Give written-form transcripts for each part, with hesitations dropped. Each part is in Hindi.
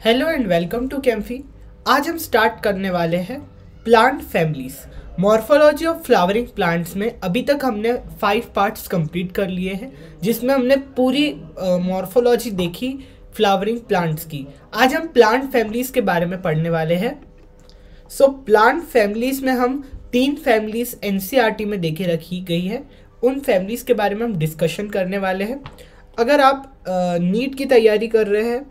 हेलो एंड वेलकम टू कैम्फी। आज हम स्टार्ट करने वाले हैं plant families, morphology of flowering plants में। अभी तक हमने 5 पार्ट्स कंप्लीट कर लिए हैं, जिसमें हमने पूरी मॉर्फोलॉजी देखी फ्लावरिंग प्लांट्स की। आज हम प्लांट फैमिलीज के बारे में पढ़ने वाले हैं। प्लांट फैमिलीज में हम 3 फैमिलीज एनसीईआरटी में देखे रखी गई है, उन फैमिलीज के बारे में हम डिस्कशन करने वाले हैं। अगर आप नीट की तैयारी कर रहे हैं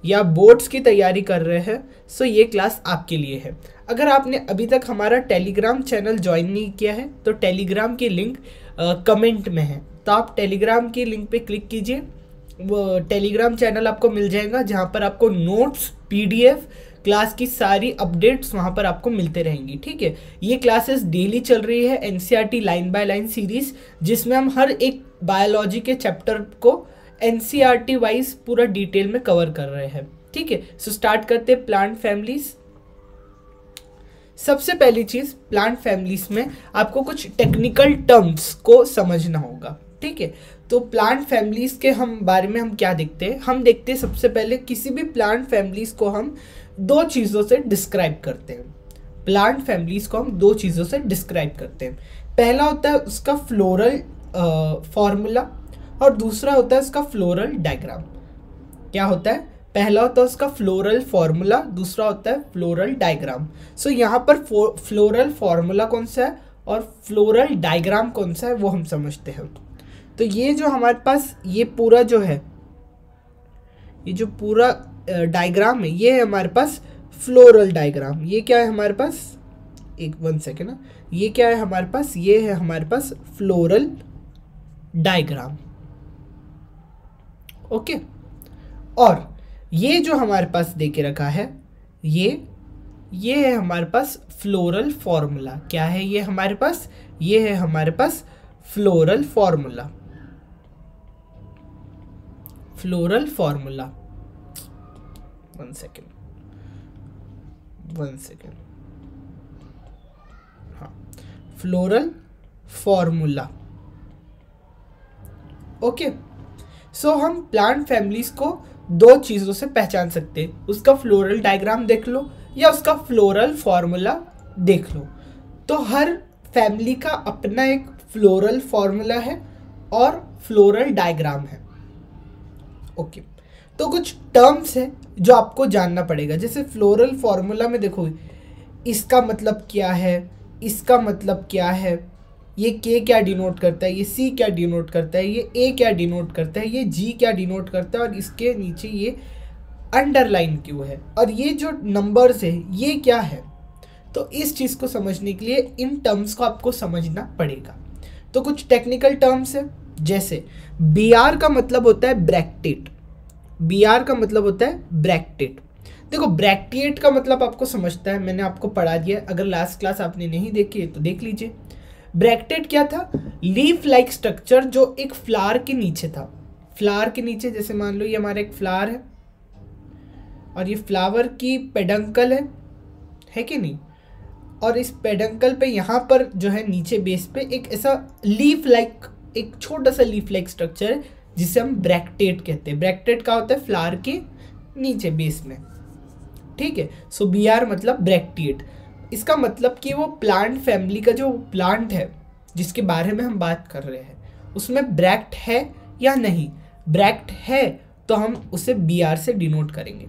या बोर्ड्स की तैयारी कर रहे हैं सो ये क्लास आपके लिए है। अगर आपने अभी तक हमारा टेलीग्राम चैनल ज्वाइन नहीं किया है तो टेलीग्राम की लिंक कमेंट में है, तो आप टेलीग्राम की लिंक पे क्लिक कीजिए। वो टेलीग्राम चैनल आपको मिल जाएगा जहाँ पर आपको नोट्स, पीडीएफ, क्लास की सारी अपडेट्स वहाँ पर आपको मिलते रहेंगी। ठीक है, ये क्लासेस डेली चल रही है NCERT line by line series, जिसमें हम हर एक बायोलॉजी के चैप्टर को एनसीईआरटी वाइज पूरा डिटेल में कवर कर रहे हैं। ठीक है, सो स्टार्ट करते हैं प्लांट फैमिलीज। सबसे पहली चीज, प्लांट फैमिलीज में आपको कुछ टेक्निकल टर्म्स को समझना होगा। ठीक है, तो प्लांट फैमिलीज के हम बारे में हम क्या देखते हैं, हम देखते हैं सबसे पहले किसी भी प्लांट फैमिलीज को हम 2 चीज़ों से डिस्क्राइब करते हैं। प्लांट फैमिलीज को हम 2 चीज़ों से डिस्क्राइब करते हैं। पहला होता है उसका फ्लोरल फॉर्मूला और दूसरा होता है उसका फ्लोरल डायग्राम। क्या होता है? पहला होता है उसका फ्लोरल फॉर्मूला, दूसरा होता है फ्लोरल डायग्राम। सो यहाँ पर फ्लोरल फॉर्मूला कौन सा है और फ्लोरल डायग्राम कौन सा है वो हम समझते हैं। तो ये जो हमारे पास ये पूरा जो है, ये जो पूरा डायग्राम है, ये है हमारे पास फ्लोरल डायग्राम। ये क्या है हमारे पास, 1 सेकेंड ना, ये क्या है हमारे पास, ये है हमारे पास फ्लोरल डायग्राम। ओके, और ये जो हमारे पास दे के रखा है, ये है हमारे पास फ्लोरल फॉर्मूला। क्या है ये हमारे पास? ये है हमारे पास floral formula. Floral formula, 1 second, हाँ, फ्लोरल फॉर्मूला। ओके, सो हम प्लांट फैमिलीज को 2 चीज़ों से पहचान सकते हैं, उसका फ्लोरल डायग्राम देख लो या उसका फ्लोरल फॉर्मूला देख लो। तो हर फैमिली का अपना एक फ्लोरल फॉर्मूला है और फ्लोरल डायग्राम है। ओके, तो कुछ टर्म्स है जो आपको जानना पड़ेगा। जैसे फ्लोरल फॉर्मूला में देखो, इसका मतलब क्या है, इसका मतलब क्या है, ये के क्या डिनोट करता है, ये सी क्या डिनोट करता है, ये ए क्या डिनोट करता है, ये जी क्या डिनोट करता है, और इसके नीचे ये अंडरलाइन क्यों है, और ये जो नंबर्स है ये क्या है। तो इस चीज़ को समझने के लिए इन टर्म्स को आपको समझना पड़ेगा। तो कुछ टेक्निकल टर्म्स है, जैसे बी आर का मतलब होता है ब्रैक्टेट। बी आर का मतलब होता है ब्रैक्टेट। देखो, ब्रैक्टिएट का मतलब आपको समझता है, मैंने आपको पढ़ा दिया। अगर लास्ट क्लास आपने नहीं देखी है तो देख लीजिए। ब्रैक्टेट क्या था? लीफ लाइक स्ट्रक्चर जो एक फ्लावर के नीचे था। फ्लावर के नीचे, जैसे मान लो ये हमारा एक फ्लावर है और ये फ्लावर की पेडंकल है कि नहीं, और इस पेडंकल पे यहाँ पर जो है नीचे बेस पे एक ऐसा लीफ लाइक, एक छोटा सा लीफ लाइक स्ट्रक्चर है जिसे हम ब्रैक्टेट कहते हैं। ब्रैक्टेट का होता है फ्लावर के नीचे बेस में। ठीक है, सो बी आर मतलब ब्रैक्टिएट। इसका मतलब कि वो प्लांट फैमिली का जो प्लांट है जिसके बारे में हम बात कर रहे हैं उसमें ब्रैक्ट है या नहीं। ब्रैक्ट है तो हम उसे बी आर से डिनोट करेंगे।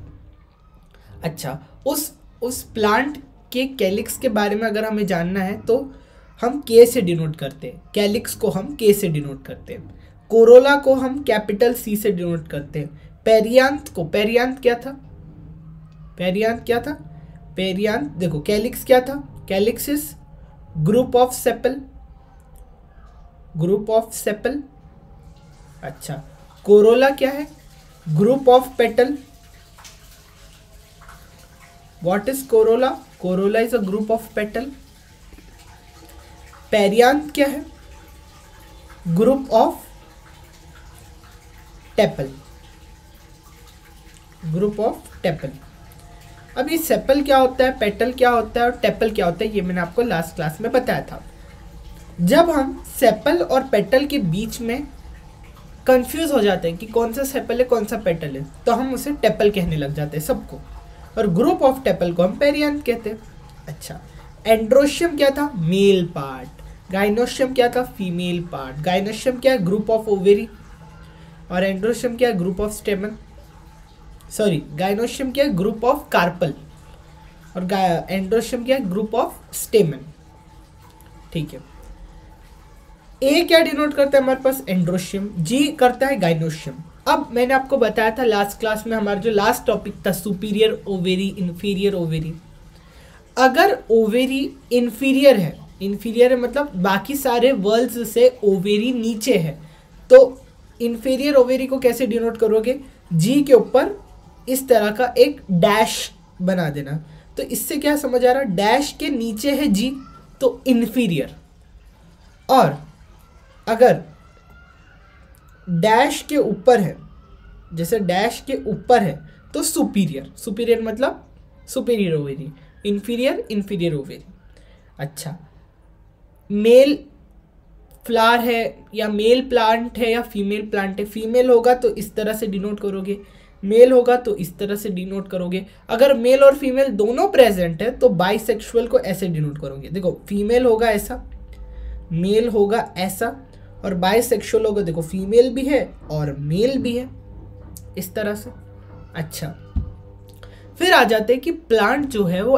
अच्छा, उस प्लांट के कैलिक्स के बारे में अगर हमें जानना है तो हम के से डिनोट करते हैं। कैलिक्स को हम के से डिनोट करते हैं। कोरोला को हम कैपिटल सी से डिनोट करते हैं। पेरियांथ को, पेरियांथ क्या था? पेरियांथ देखो, कैलिक्स क्या था? Calyx is group of sepal. अच्छा, कोरोला क्या है? Group of petal. What is Corolla? Corolla is a group of petal. Perianth क्या है? Group of tepal. अब ये सेपल क्या होता है, पेटल क्या होता है और टेपल क्या होता है, ये मैंने आपको लास्ट क्लास में बताया था। जब हम सेपल और पेटल के बीच में कंफ्यूज हो जाते हैं कि कौन सा सेपल है कौन सा पेटल है, तो हम उसे टेपल कहने लग जाते हैं सबको, और ग्रुप ऑफ टेपल को हम पेरियांथ कहते हैं। अच्छा, एंड्रोशियम क्या था? Male part. गाइनोशियम क्या था? Female part. गाइनोशियम क्या है? Group of ovary. और एंड्रोशियम क्या है? Group of stamen. Sorry, gynoecium क्या है? Group of carpel. और एंड्रोशियम क्या है? Group of stamen. ठीक है, ए क्या डिनोट करता है हमारे पास? एंड्रोशियम। जी करता है गाइनोशियम। अब मैंने आपको बताया था लास्ट क्लास में, हमारा जो लास्ट टॉपिक था सुपीरियर ओवेरी इंफीरियर ओवेरी। अगर ओवेरी इंफीरियर है मतलब बाकी सारे वर्ल्स से ओवेरी नीचे है, तो इंफीरियर ओवेरी को कैसे डिनोट करोगे? जी के ऊपर इस तरह का एक डैश बना देना। तो इससे क्या समझ आ रहा? डैश के नीचे है जी तो इंफीरियर, और अगर डैश के ऊपर है, जैसे डैश के ऊपर है तो सुपीरियर। सुपीरियर मतलब सुपीरियर ओवेरी, इंफीरियर ओवेरी। अच्छा, मेल फ्लावर है या मेल प्लांट है या फीमेल प्लांट है? फीमेल होगा तो इस तरह से डिनोट करोगे, मेल होगा तो इस तरह से डिनोट करोगे। अगर मेल और फीमेल दोनों प्रेजेंट है तो बाइसेक्सुअल को ऐसे डिनोट करोगे। देखो, फीमेल होगा ऐसा, मेल होगा ऐसा, और बाइसेक्सुअल होगा, देखो फीमेल भी है और मेल भी है, इस तरह से। अच्छा, फिर आ जाते हैं कि प्लांट जो है वो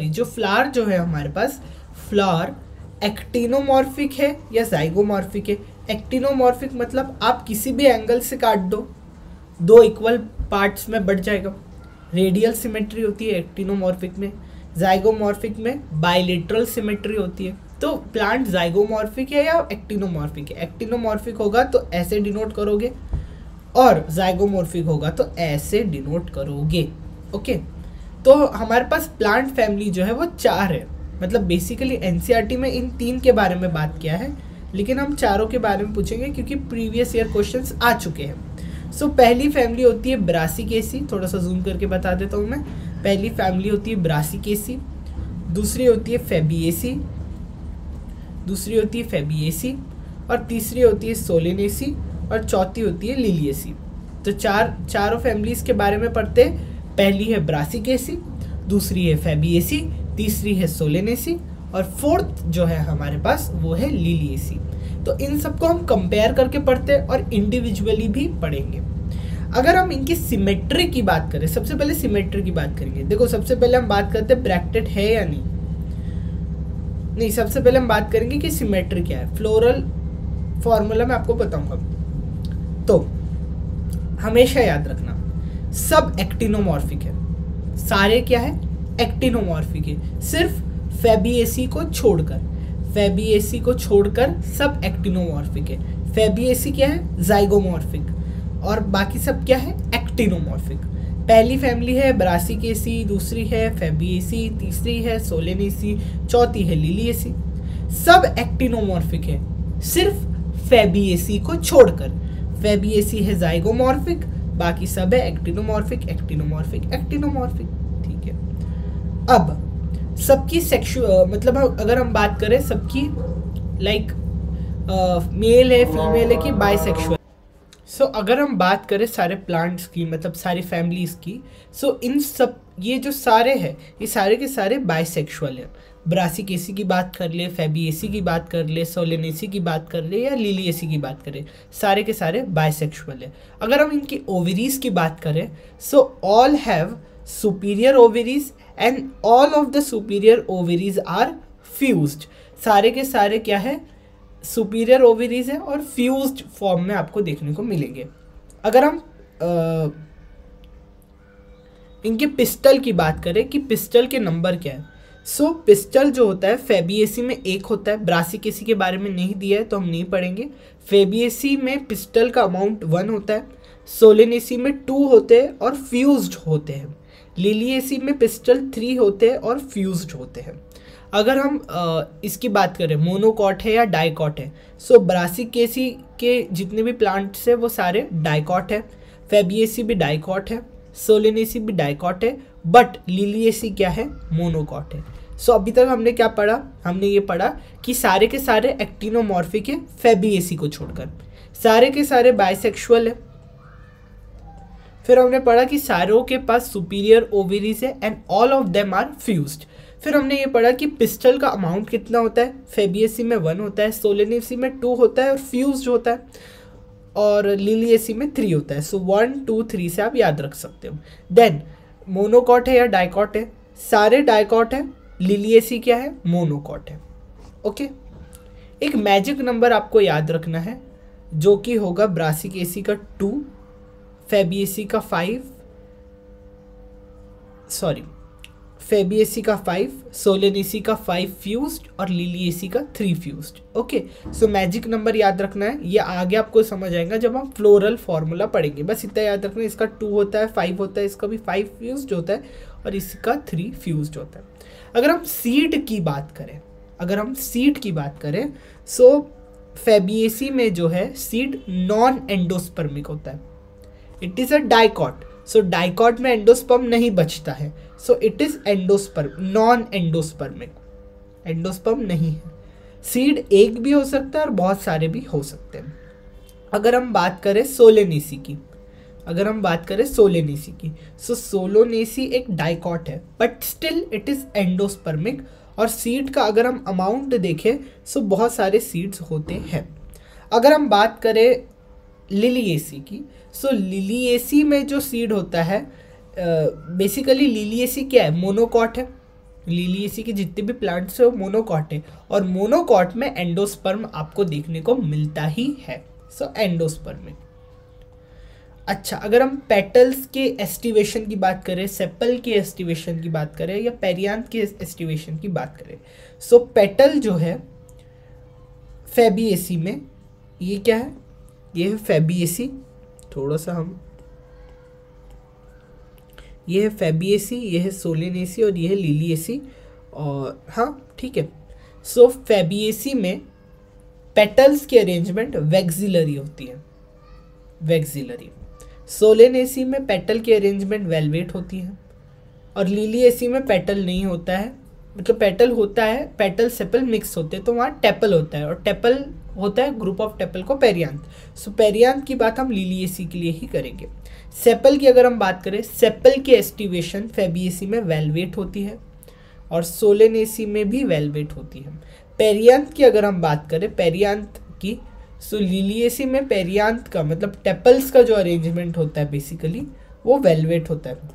जो फ्लावर जो है हमारे पास, फ्लावर एक्टिनोमॉर्फिक है या जाइगोमॉर्फिक है? एक्टिनोमॉर्फिक मतलब आप किसी भी एंगल से काट दो, दो इक्वल पार्ट्स में बढ़ जाएगा। रेडियल सिमेट्री होती है एक्टिनोमॉर्फिक में, जाइगोमॉर्फिक में बाइलेटरल सिमेट्री होती है। तो प्लांट जाइगोमॉर्फिक है या एक्टिनोमॉर्फिक है? एक्टिनोमॉर्फिक होगा तो ऐसे डिनोट करोगे, और जाइगोमॉर्फिक होगा तो ऐसे डिनोट करोगे। ओके, तो हमारे पास प्लांट फैमिली जो है वो 4 है। मतलब बेसिकली एनसीईआरटी में इन 3 के बारे में बात किया है, लेकिन हम चारों के बारे में पूछेंगे क्योंकि प्रीवियस ईयर क्वेश्चंस आ चुके हैं। सो पहली फैमिली होती है ब्रासिकेसी, थोड़ा सा जूम करके बता देता हूँ मैं। पहली फैमिली होती है ब्रासिकेसी, दूसरी होती है फेबिएसी, और तीसरी होती है सोलेनेसी, और चौथी होती है लिलिएसी। तो चारों फैमिलीज के बारे में पढ़ते हैं। पहली है ब्रासिकेसी, दूसरी है फेबिएसी, तीसरी है सोलेनेसी, और फोर्थ जो है हमारे पास वो है लिलिएसी। तो इन सबको हम कंपेयर करके पढ़ते हैं और इंडिविजुअली भी पढ़ेंगे। अगर हम इनकी सिमेट्री की बात करें, सबसे पहले सिमेट्री की बात करेंगे। देखो, सबसे पहले हम बात करते हैं ब्रैकेटेड है या नहीं, सबसे पहले हम बात करेंगे कि सिमेट्री क्या है। फ्लोरल फॉर्मूला मैं आपको बताऊंगा, तो हमेशा याद रखना सब एक्टिनोमॉर्फिक है। सारे क्या है? एक्टिनोमॉर्फिक है, सिर्फ फेबिएसी को छोड़कर सब एक्टिनोमॉर्फिक है। फेबिएसी क्या है? जाइगोमॉर्फिक, और बाकी सब क्या है? एक्टिनोमॉर्फिक। पहली फैमिली है ब्रासिकेसी, दूसरी है फेबिएसी, तीसरी है सोलेनेसी, चौथी है लिलिएसी। सब एक्टिनोमॉर्फिक है सिर्फ फेबिएसी को छोड़कर। फेबिएसी है जाइगोमॉर्फिक, बाकी सब है एक्टिनोमॉर्फिक। ठीक है, अब सबकी मतलब अगर हम बात करें सबकी, लाइक मेल है, फीमेल है कि बाइसेक्सुअल। सो अगर हम बात करें सारे प्लांट्स की, मतलब सारी फैमिलीज की, सो इन सब ये जो सारे हैं ये सारे के सारे बाइसेक्सुअल है। ब्रासिकेसी की बात कर ले, फेबिएसी की बात कर ले, सोलेनेसी की बात कर ले या लिलिएसी की बात करें, सारे के सारे बाइसेक्सुअल है। अगर हम इनकी ओवरीज की बात करें, so all have superior ovaries and all of the superior ovaries are fused. सारे के सारे क्या है? सुपीरियर ओवरीज है और फ्यूज्ड फॉर्म में आपको देखने को मिलेंगे। अगर हम इनके पिस्टल की बात करें कि पिस्टल के नंबर क्या है, सो पिस्टल जो होता है फेबिएसी में 1 होता है। ब्रासिकेसी के बारे में नहीं दिया है तो हम नहीं पढ़ेंगे। फेबिएसी में पिस्टल का अमाउंट 1 होता है, सोलेनेसी में 2 होते हैं और फ्यूज्ड होते हैं। लिलिएसी में पिस्टल 3 होते हैं और फ्यूज्ड होते हैं। अगर हम इसकी बात करें मोनोकॉट है या डाइकॉट है, सो ब्रासिकेसी के जितने भी प्लांट्स है वो सारे डाइकॉट है, फेबिएसी भी डाइकॉट है, सोलेनेसी भी डाइकॉट है, बट लिलिएसी क्या है? मोनोकॉट है। सो अभी तक हमने क्या पढ़ा? हमने ये पढ़ा कि सारे के सारे एक्टिनोमॉर्फिक है फेबिएसी को छोड़कर। सारे के सारे बाइसेक्सुअल है। फिर हमने पढ़ा कि सारों के पास सुपीरियर ओवरीज है and all of them are fused. फिर हमने ये पढ़ा कि पिस्टल का अमाउंट कितना होता है, फेबिएसी में 1 होता है, सोलेनेसी में 2 होता है और फ्यूज्ड होता है, और लिलिएसी में 3 होता है। सो 1 2 3 से आप याद रख सकते हो। देन मोनोकॉट है या डाइकॉट है, सारे डाइकॉट है, लिलिएसी क्या है, मोनोकॉट है। ओके, एक मैजिक नंबर आपको याद रखना है जो कि होगा ब्रासिकेसी का 2, फेबिएसी का 5, सोलेनेसी का 5 फ्यूज्ड और लिलिएसी का 3 फ्यूज्ड। ओके, सो मैजिक नंबर याद रखना है, ये आगे आपको समझ आएगा जब हम फ्लोरल फार्मूला पढ़ेंगे। बस इतना याद रखना है, इसका 2 होता है, 5 होता है, इसका भी 5 फ्यूज्ड होता है और इसका 3 फ्यूज्ड होता है। अगर हम सीड की बात करें, सो फेबिएसी में जो है सीड नॉन एंडोस्पर्मिक होता है, it is a dicot. So dicot में एंडोस्पर्म नहीं बचता है, so it is non endospermic, endosperm नहीं है। सीड एक भी हो सकता है और बहुत सारे भी हो सकते हैं। अगर हम बात करें सोलेनेसी की, सो सोलोनेसी एक डाइकॉट है but still it is endospermic, और सीड का अगर हम अमाउंट देखें सो बहुत सारे सीड्स होते हैं। अगर हम बात करें लिलिएसी की, सो लिलिएसी में जो सीड होता है, बेसिकली लिलिएसी क्या है, मोनोकॉट है। लिलिएसी के जितने भी प्लांट्स है वो मोनोकॉट है, और मोनोकॉट में एंडोस्पर्म आपको देखने को मिलता ही है, सो एंडोस्पर्मिक। अच्छा, अगर हम पेटल्स के एस्टिवेशन की बात करें, सेपल के एस्टिवेशन की बात करें या पेरियांथ के एस्टिवेशन की बात करें, सो पेटल जो है फेबिएसी में, ये क्या है, ये है फेबिएसी, थोड़ा सा हम, ये है फेबिएसी, ये है सोलेनेसी और ये है लिलिएसी, और हाँ ठीक है। सो फेबिएसी में पेटल्स की अरेंजमेंट वेक्सिलरी होती है, वेक्सिलरी। सोलेनेसी में पेटल की अरेंजमेंट वेलवेट होती है, और लिलिएसी में पेटल नहीं होता है, मतलब पेटल होता है, पेटल सेपल मिक्स होते हैं तो वहाँ टेपल होता है, और टेपल होता है ग्रुप ऑफ टेपल को पेरियांथ। सो पेरियांथ की बात हम लिलिएसी के लिए ही करेंगे। सेपल की अगर हम बात करें, सेपल की एस्टिवेशन फेबिएसी में वेलवेट होती है और सोलेनेसी में भी वेलवेट होती है। पेरियांथ की अगर हम बात करें, पेरियांथ की, सो लिलिएसी में पेरियांथ का मतलब टेपल्स का जो अरेंजमेंट होता है बेसिकली वो वेलवेट होता है।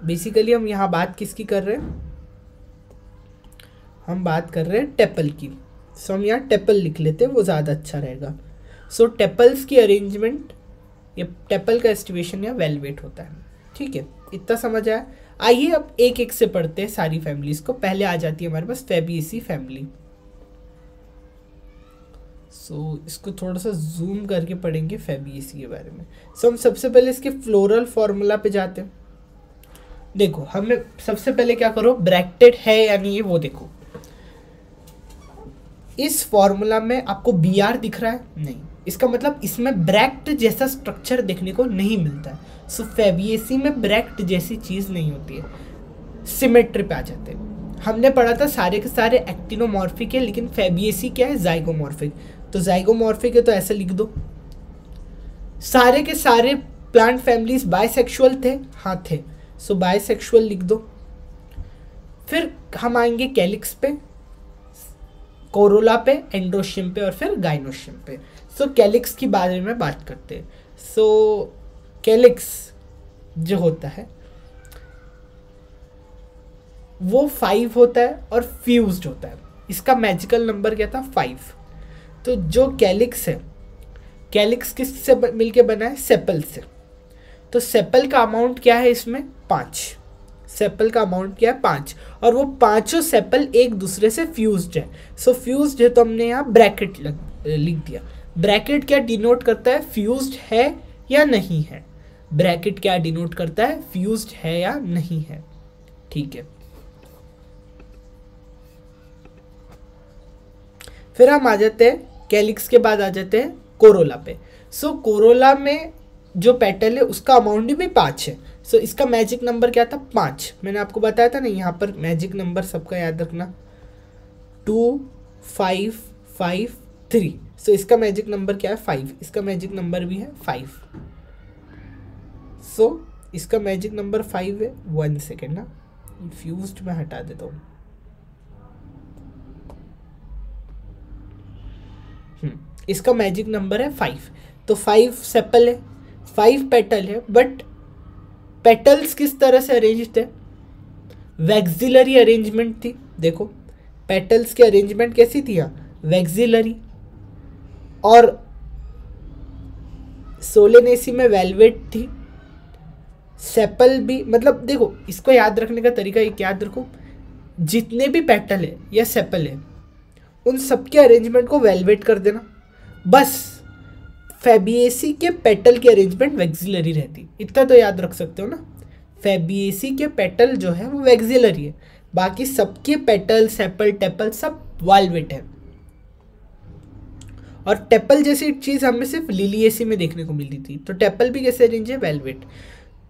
बेसिकली हम यहाँ बात किसकी कर रहे हैं, हम बात कर रहे हैं टेपल की, सो हम यहाँ टेपल लिख लेते हैं, वो ज़्यादा अच्छा रहेगा। सो टेपल्स की अरेंजमेंट, ये टेपल का एस्टिवेशन या वेलवेट होता है। ठीक है, इतना समझ आया। आइए अब एक एक से पढ़ते हैं सारी फैमिलीज को। पहले आ जाती है हमारे पास फेबिएसी फैमिली। सो इसको थोड़ा सा जूम करके पढ़ेंगे फेबिएसी के बारे में। सो हम सबसे पहले इसके फ्लोरल फॉर्मूला पे जाते हैं। देखो, हमें सबसे पहले क्या करो, ब्रैकेटेड है या नहीं है वो देखो। इस फॉर्मूला में आपको बी आर दिख रहा है, नहीं, इसका मतलब इसमें ब्रैक्ट जैसा स्ट्रक्चर देखने को नहीं मिलता है। सो फेबिएसी में ब्रैक्ट जैसी चीज़ नहीं होती है, सिमेट्री पे आ जाते हैं। हमने पढ़ा था सारे के सारे एक्टिनोमॉर्फिक है, लेकिन फेबिएसी क्या है, जाइगोमॉर्फिक। तो जाइगोमॉर्फिक है तो ऐसे लिख दो। सारे के सारे प्लांट फैमिलीज बाइसेक्सुअल थे, हाँ थे, सो बाइसेक्सुअल लिख दो। फिर हम आएंगे कैलिक्स पे, कोरोला पे, एंड्रोशियम पे और फिर गाइनोशियम पे। सो कैलिक्स की बारे में बात करते हैं। सो कैलिक्स जो होता है वो 5 होता है और फ्यूज्ड होता है। इसका मैजिकल नंबर क्या था, 5। तो जो कैलिक्स है, कैलिक्स किससे मिलके बना है, सेपल से। तो सेपल का अमाउंट क्या है इसमें, 5। सेपल का अमाउंट क्या है, 5, और वो पांचों सेपल एक दूसरे से फ्यूज्ड है। सो फ्यूज्ड है तो हमने यहाँ ब्रैकेट लिख दिया। ब्रैकेट क्या डिनोट करता है, फ्यूज्ड है या नहीं है। ब्रैकेट क्या डिनोट करता है, फ्यूज्ड है या नहीं है। ठीक है, फिर हम आ जाते हैं कैलिक्स के बाद आ जाते हैं कोरोला पे। सो कोरोला में जो पेटल है उसका अमाउंट भी 5 है। सो इसका मैजिक नंबर क्या था, 5। मैंने आपको बताया था ना, यहाँ पर मैजिक नंबर सबका याद रखना, 2 5 5 3। सो इसका मैजिक नंबर क्या है 5, इसका मैजिक नंबर भी है 5। सो इसका मैजिक नंबर 5 है। 1 सेकेंड ना, फ्यूज्ड में हटा देता हूँ। इसका मैजिक नंबर है 5। तो 5 सेपल है, 5 पेटल है, बट पेटल्स किस तरह से अरेंज्ड है? वैक्सिलरी अरेंजमेंट थी। देखो पेटल्स की अरेंजमेंट कैसी थी यहाँ? वैक्सिलरी। और सोलेनेसी में वेलवेट थी। सेपल भी, मतलब देखो इसको याद रखने का तरीका एक याद रखो, जितने भी पेटल है या सेपल है उन सबके अरेंजमेंट को वेलवेट कर देना बस। फैबिएसी के पेटल की अरेंजमेंट वैक्सिलरी रहती, इतना तो याद रख सकते हो ना। फैबिएसी के पेटल जो है वो वैक्सिलरी है, बाकी सबके पेटल सेपल टेपल सब वेलवेट है। और टेपल जैसी चीज़ हमें सिर्फ लिलिएसी में देखने को मिलती थी, तो टेपल भी कैसे अरेंज है? वेलवेट।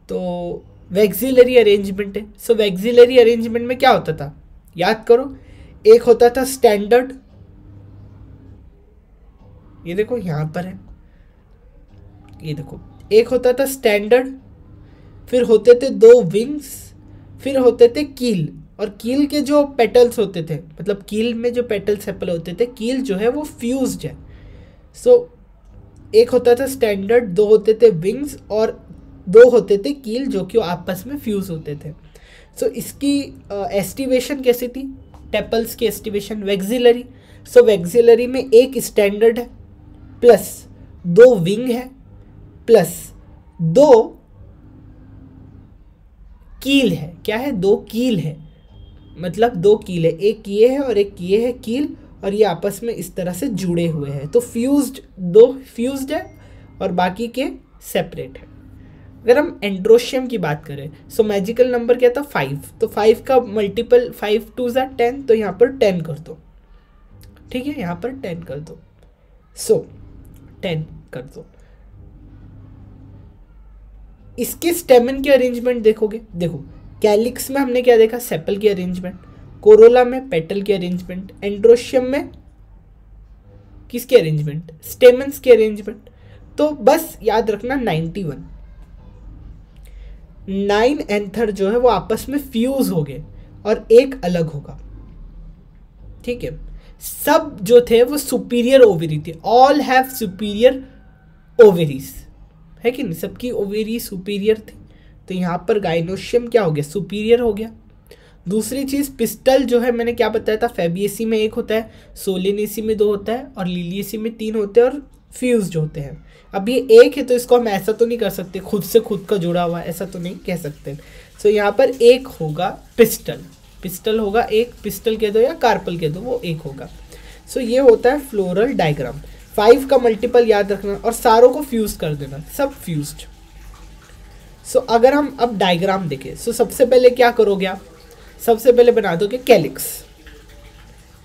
तो वैक्सिलरी अरेंजमेंट है। सो वैक्सिलरी अरेंजमेंट में क्या होता था याद करो, एक होता था स्टैंडर्ड, ये देखो यहाँ पर है, ये देखो एक होता था स्टैंडर्ड, फिर होते थे 2 विंग्स, फिर होते थे कील। और कील के जो पेटल्स होते थे, मतलब कील में जो पेटल सेपल होते थे, कील जो है वो फ्यूज्ड है। सो एक होता था स्टैंडर्ड, 2 होते थे विंग्स और 2 होते थे कील जो कि आपस में फ्यूज होते थे। सो इसकी एस्टिवेशन कैसी थी? टेपल्स की एस्टिवेशन वैक्सिलरी। सो वैक्सिलरी में एक स्टैंडर्ड है प्लस 2 विंग है प्लस 2 कील है। क्या है? 2 कील है, मतलब 2 कील है, एक ये है और एक ये है कील, और ये आपस में इस तरह से जुड़े हुए हैं। तो फ्यूज्ड, 2 फ्यूज्ड है और बाकी के सेपरेट है। अगर हम एंड्रोशियम की बात करें, सो मैजिकल नंबर क्या था? 5। तो 5 का मल्टीपल 5 2 ज़ा 10, तो यहाँ पर 10 कर दो, ठीक है, यहाँ पर 10 कर दो। सो 10 कर दो। इसके स्टेमन की अरेंजमेंट देखोगे, देखो कैलिक्स में हमने क्या देखा? सेपल की अरेंजमेंट, कोरोला में पेटल की अरेंजमेंट, एंड्रोशियम में किसकी अरेंजमेंट? स्टेमन्स की अरेंजमेंट। तो बस याद रखना 91 9 एंथर जो है वो आपस में फ्यूज हो गए और एक अलग होगा, ठीक है। सब जो थे वो सुपीरियर ओवेरी थे, ऑल हैव सुपीरियर ओवेरीज, है कि नहीं? सबकी ओवेरी सुपीरियर थी। तो यहाँ पर गाइनोशियम क्या हो गया? सुपीरियर हो गया। दूसरी चीज़ पिस्टल जो है, मैंने क्या बताया था? फैबिएसी में 1 होता है, सोलेनेसी में 2 होता है और लिलिएसी में 3 होते हैं और फ्यूज्ड होते हैं। अब ये 1 है तो इसको हम ऐसा तो नहीं कर सकते खुद से खुद का जुड़ा हुआ, ऐसा तो नहीं कह सकते। सो यहाँ पर 1 होगा पिस्टल, पिस्टल होगा 1, पिस्टल कह दो या कार्पल कह दो, वो 1 होगा। सो ये होता है फ्लोरल डायग्राम। 5 का मल्टीपल याद रखना और सारों को फ्यूज कर देना, सब फ्यूज्ड। सो अगर हम अब डायग्राम देखें, सो सबसे पहले क्या करोगे आप? सबसे पहले बना दोगे कैलिक्स।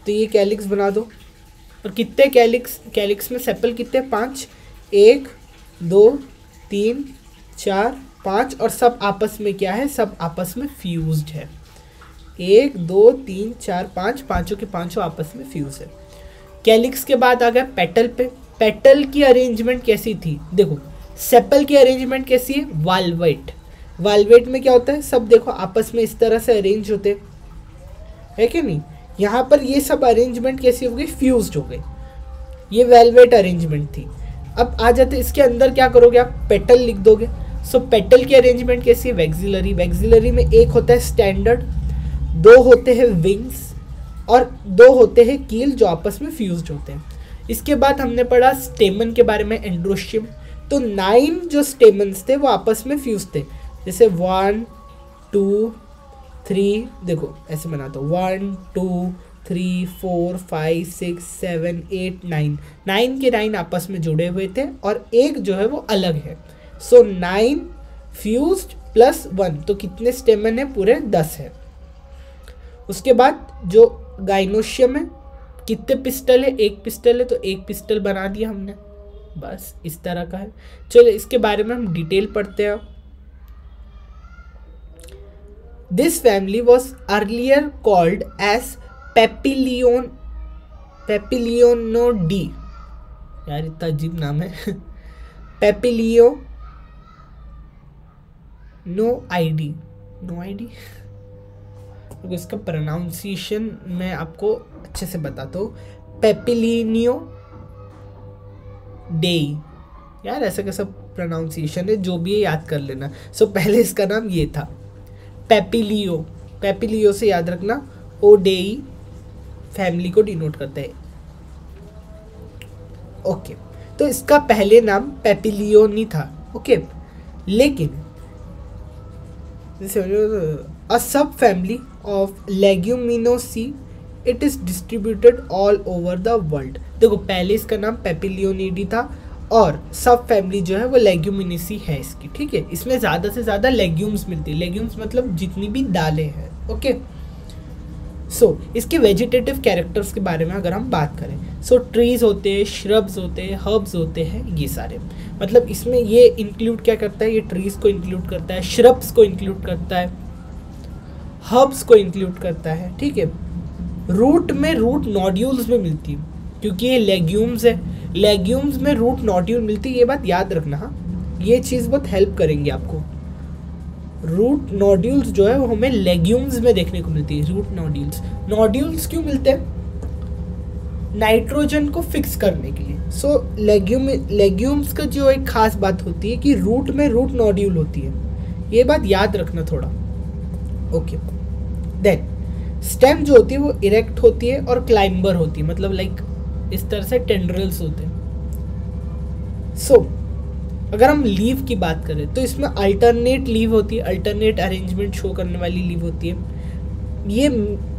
तो ये कैलिक्स बना दो। और कितने कैलिक्स? कैलिक्स में सेपल कितने? 5, 1 2 3 4 5, और सब आपस में क्या है? सब आपस में फ्यूज्ड है। 1 2 3 4 5, पांचों के पांचों आपस में फ्यूज है। कैलिक्स के बाद आ गया पेटल पे। पेटल की अरेंजमेंट कैसी थी? देखो सेपल की अरेंजमेंट कैसी है? वाल्वेट। वाल्वेट में क्या होता है? सब देखो आपस में इस तरह से अरेंज होते है कि नहीं? यहाँ पर ये सब अरेंजमेंट कैसी हो गई? फ्यूज्ड हो गई। ये वेलवेट अरेंजमेंट थी। अब आ जाते इसके अंदर क्या करोगे आप? पेटल लिख दोगे। सो पेटल की अरेंजमेंट कैसी है? वैक्सिलरी। वैक्सिलरी में 1 होता है स्टैंडर्ड, 2 होते हैं विंग्स और 2 होते हैं कील जो आपस में फ्यूज्ड होते हैं। इसके बाद हमने पढ़ा स्टेमन के बारे में, एंड्रोशियम। तो 9 जो स्टेमन्स थे वो आपस में फ्यूज थे, जैसे 1 2 3, देखो ऐसे बनाता हूँ, 1 2 3 4 5 6 7 8 9, 9 के 9 आपस में जुड़े हुए थे और एक जो है वो अलग है। सो 9 फ्यूज्ड प्लस 1, तो कितने स्टेमन है? पूरे 10 है। उसके बाद जो गाइनोशियम है, कितने पिस्टल है? 1 पिस्टल है, तो 1 पिस्टल बना दिया हमने, बस इस तरह का है। चलो इसके बारे में हम डिटेल पढ़ते हैं। This family was earlier called as Papilionoideae. यार इतना अजीब नाम है। पेपिलियो नो आईडी, नो आईडी, इसका प्रोनाउंसिएशन मैं आपको अच्छे से बताता हूँ। पेपिलिनियो डेई, यार ऐसा कैसा प्रोनाउंसिएशन है, जो भी है याद कर लेना। सो पहले इसका नाम ये था पेपिलियो, पेपिलियो से याद रखना, ओ डेई फैमिली को डिनोट करता है। ओके, तो इसका पहले नाम पेपिलियो नहीं था। ओके, लेकिन a subfamily of Leguminosae, it is distributed all over the world। देखो पहले इसका नाम पेपिलियोनिडी था और सब फैमिली जो है वो लेग्यूमिनेसी है इसकी, ठीक है। इसमें ज़्यादा से ज़्यादा लेग्यूम्स मिलती है, लेग्यूम्स मतलब जितनी भी दालें हैं। ओके, सो इसके वेजिटेटिव कैरेक्टर्स के बारे में अगर हम बात करें, सो ट्रीज होते हैं, श्रब्स होते हैं, हर्ब्स होते हैं, ये सारे मतलब इसमें ये इंक्लूड क्या करता है, ये ट्रीज को इंक्लूड करता है, श्रब्स को इंक्लूड करता है, हर्ब्स को इंक्लूड करता है, ठीक है। रूट में रूट नोड्यूल्स में मिलती है, क्योंकि ये लेग्यूम्स है, लेग्यूम्स में रूट नोड्यूल मिलती है, ये बात याद रखना। हाँ, ये चीज़ बहुत हेल्प करेंगी आपको। रूट नोड्यूल्स जो है वो हमें लेग्यूम्स में देखने को मिलती है। रूट नोड्यूल्स, नोड्यूल्स क्यों मिलते हैं? नाइट्रोजन को फिक्स करने के लिए। सो लेग्यूम्स का जो एक खास बात होती है कि रूट में रूट नोड्यूल होती है, ये बात याद रखना थोड़ा। ओके, देन स्टेम जो होती है वो इरेक्ट होती है और क्लाइंबर होती है, मतलब लाइक इस तरह से टेंड्रिल्स होते हैं। सो अगर हम लीव की बात करें तो इसमें अल्टरनेट लीव होती है, अल्टरनेट अरेंजमेंट शो करने वाली लीव होती है। ये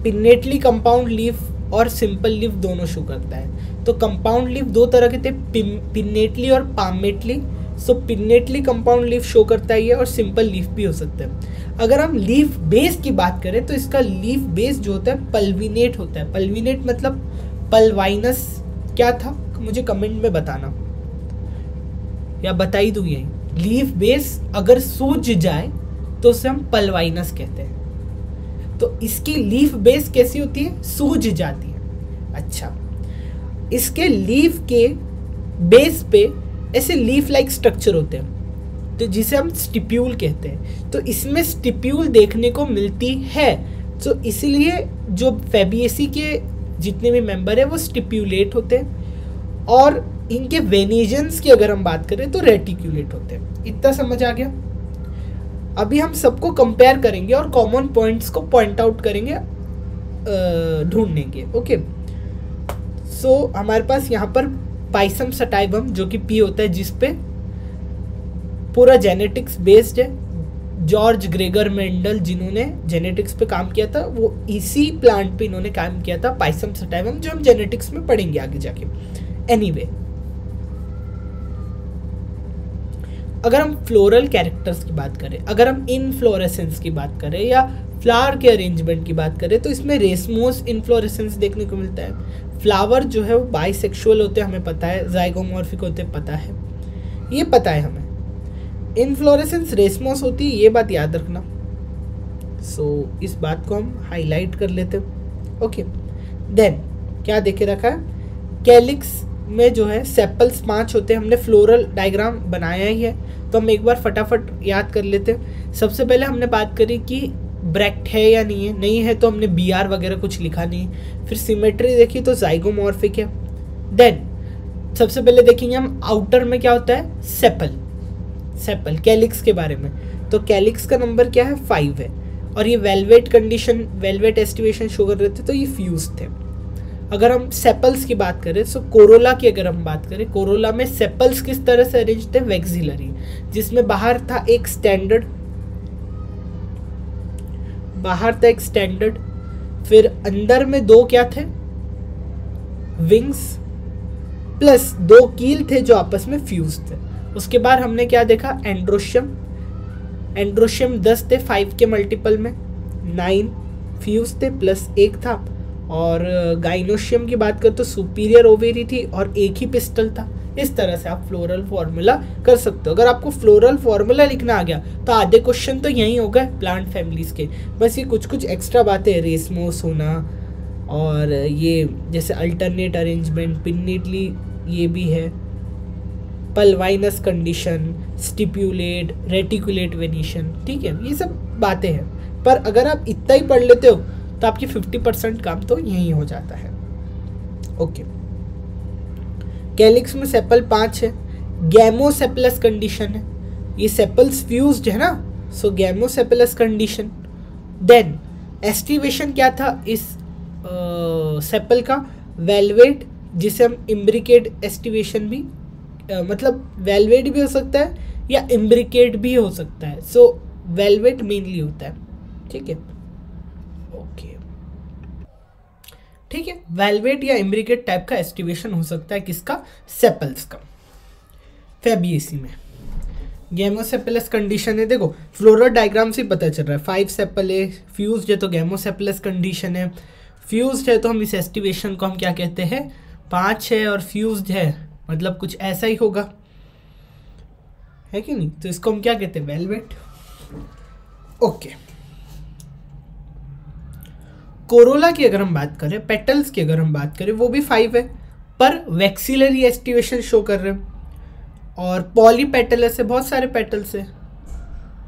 पिन्नेटली कंपाउंड लीव और सिंपल लीव दोनों शो करता है। तो कंपाउंड लीव दो तरह के थे, पिन्नेटली और पामेटली। सो पिन्नेटली कंपाउंड लीव शो करता है ये, और सिंपल लीव भी हो सकता है। अगर हम लीफ बेस की बात करें तो इसका लीफ बेस जो होता है पल्विनेट होता है। पल्विनेट मतलब पल्वाइनस क्या था, मुझे कमेंट में बताना या बता ही दूँ। यही लीफ बेस अगर सूज जाए तो उसे हम पल्वाइनस कहते हैं। तो इसकी लीफ बेस कैसी होती है? सूज जाती है। अच्छा, इसके लीफ के बेस पे ऐसे लीफ लाइक स्ट्रक्चर होते हैं, तो जिसे हम स्टिप्यूल कहते हैं। तो इसमें स्टिप्यूल देखने को मिलती है, तो इसलिए जो फैबिएसी के जितने भी मेंबर है वो स्टिप्यूलेट होते हैं, और इनके वेनिजेंस की अगर हम बात करें तो रेटिक्यूलेट होते हैं। इतना समझ आ गया? अभी हम सबको कंपेयर करेंगे और कॉमन पॉइंट्स को पॉइंट आउट करेंगे, ढूंढेंगे। ओके, सो हमारे पास यहाँ पर पाइसम सटाइवम जो कि पी होता है, जिसपे पूरा जेनेटिक्स बेस्ड है। जॉर्ज ग्रेगर मेंडल जिन्होंने जेनेटिक्स पे काम किया था, वो इसी प्लांट पे इन्होंने काम किया था, पाइसम सटाइवम, जो हम जेनेटिक्स में पढ़ेंगे आगे जाके। एनीवे, अगर हम फ्लोरल कैरेक्टर्स की बात करें, अगर हम इनफ्लोरेसेंस की बात करें या फ्लावर के अरेंजमेंट की बात करें, तो इसमें रेसमोस इनफ्लोरेसेंस देखने को मिलता है। फ्लावर जो है वो बाइसेक्सुअल होते हैं, हमें पता है। जाइगोमॉर्फिक होते हैं, पता है, ये पता है हमें। इनफ्लोरेसेंस रेसमोस होती है, ये बात याद रखना। सो इस बात को हम हाईलाइट कर लेते हैं। ओके, देन क्या देखे रखा है? कैलिक्स में जो है सेपल्स 5 होते हैं। हमने फ्लोरल डायग्राम बनाया ही है, तो हम एक बार फटाफट याद कर लेते हैं। सबसे पहले हमने बात करी कि ब्रैक्ट है या नहीं है, नहीं है तो हमने BR वगैरह कुछ लिखा नहीं। फिर सिमेट्री देखी तो जाइगोमॉर्फिक है। देन सबसे पहले देखेंगे हम आउटर में क्या होता है, सेपल। सेपल कैलिक्स के बारे में, तो कैलिक्स का नंबर क्या है, 5 है, और ये velvet condition, velvet aestivation show कर रहे थे, तो ये फ्यूज थे। अगर हम सेपल्स की बात करें, तो कोरोला की अगर हम बात करें, कोरोला में सेपल्स किस तरह से अरेंज थे, वेक्सिलरी, जिसमें बाहर था एक स्टैंडर्ड, फिर अंदर में 2 क्या थे, विंग्स, प्लस 2 कील थे जो आपस में फ्यूज थे। उसके बाद हमने क्या देखा, एंड्रोशियम 10 थे, 5 के मल्टीपल में 9 फ्यूज थे, प्लस 1 था। और गाइनोशियम की बात करें तो सुपीरियर ओवेरी थी और एक ही पिस्टल था। इस तरह से आप फ्लोरल फॉर्मूला कर सकते हो। अगर आपको फ्लोरल फॉर्मूला लिखना आ गया तो आधे क्वेश्चन तो यही हो गए प्लांट फैमिलीज के। बस ये कुछ एक्स्ट्रा बातें, रेसमोस होना, और ये जैसे अल्टरनेट अरेंजमेंट, पिन्नेटली ये भी है, पल्वाइनस कंडीशन, स्टिप्यूलेट, रेटिकुलेट वेनिशन, ठीक है, ये सब बातें हैं। पर अगर आप इतना ही पढ़ लेते हो तो आपकी 50% काम तो यही हो जाता है। ओके, कैलिक्स में सेपल 5 है, गैमोसेपलस कंडीशन है, ये सेपल्स फ्यूज्ड है ना, सो गैमोसेपलस कंडीशन। देन एस्टिवेशन क्या था इस सेपल का, वेलवेट, जिसे हम इम्ब्रिकेट एस्टिवेशन भी मतलब वेलवेट भी हो सकता है या इम्ब्रिकेट भी हो सकता है, सो वेलवेट मेनली होता है, ठीक है। ओके, ठीक है, वेलवेट या इम्ब्रिकेट टाइप का एस्टिवेशन हो सकता है किसका, सेपल्स का, फेबिएसी में। गैमोसेपलस कंडीशन है, देखो फ्लोरल डायग्राम से पता चल रहा है, 5 सेपल है, फ्यूज्ड है तो गैमोसेपलस कंडीशन है, फ्यूज्ड है तो हम इस एस्टिवेशन को हम क्या कहते हैं, 5 है और फ्यूज्ड है मतलब कुछ ऐसा ही होगा, है कि नहीं, तो इसको हम क्या कहते हैं, वेलवेट। ओके, कोरोला की अगर हम बात करें, पेटल्स की अगर हम बात करें, वो भी 5 है पर वैक्सिलरी एस्टिवेशन शो कर रहे हैं। और पॉलीपेटलस है, बहुत सारे पेटल्स है,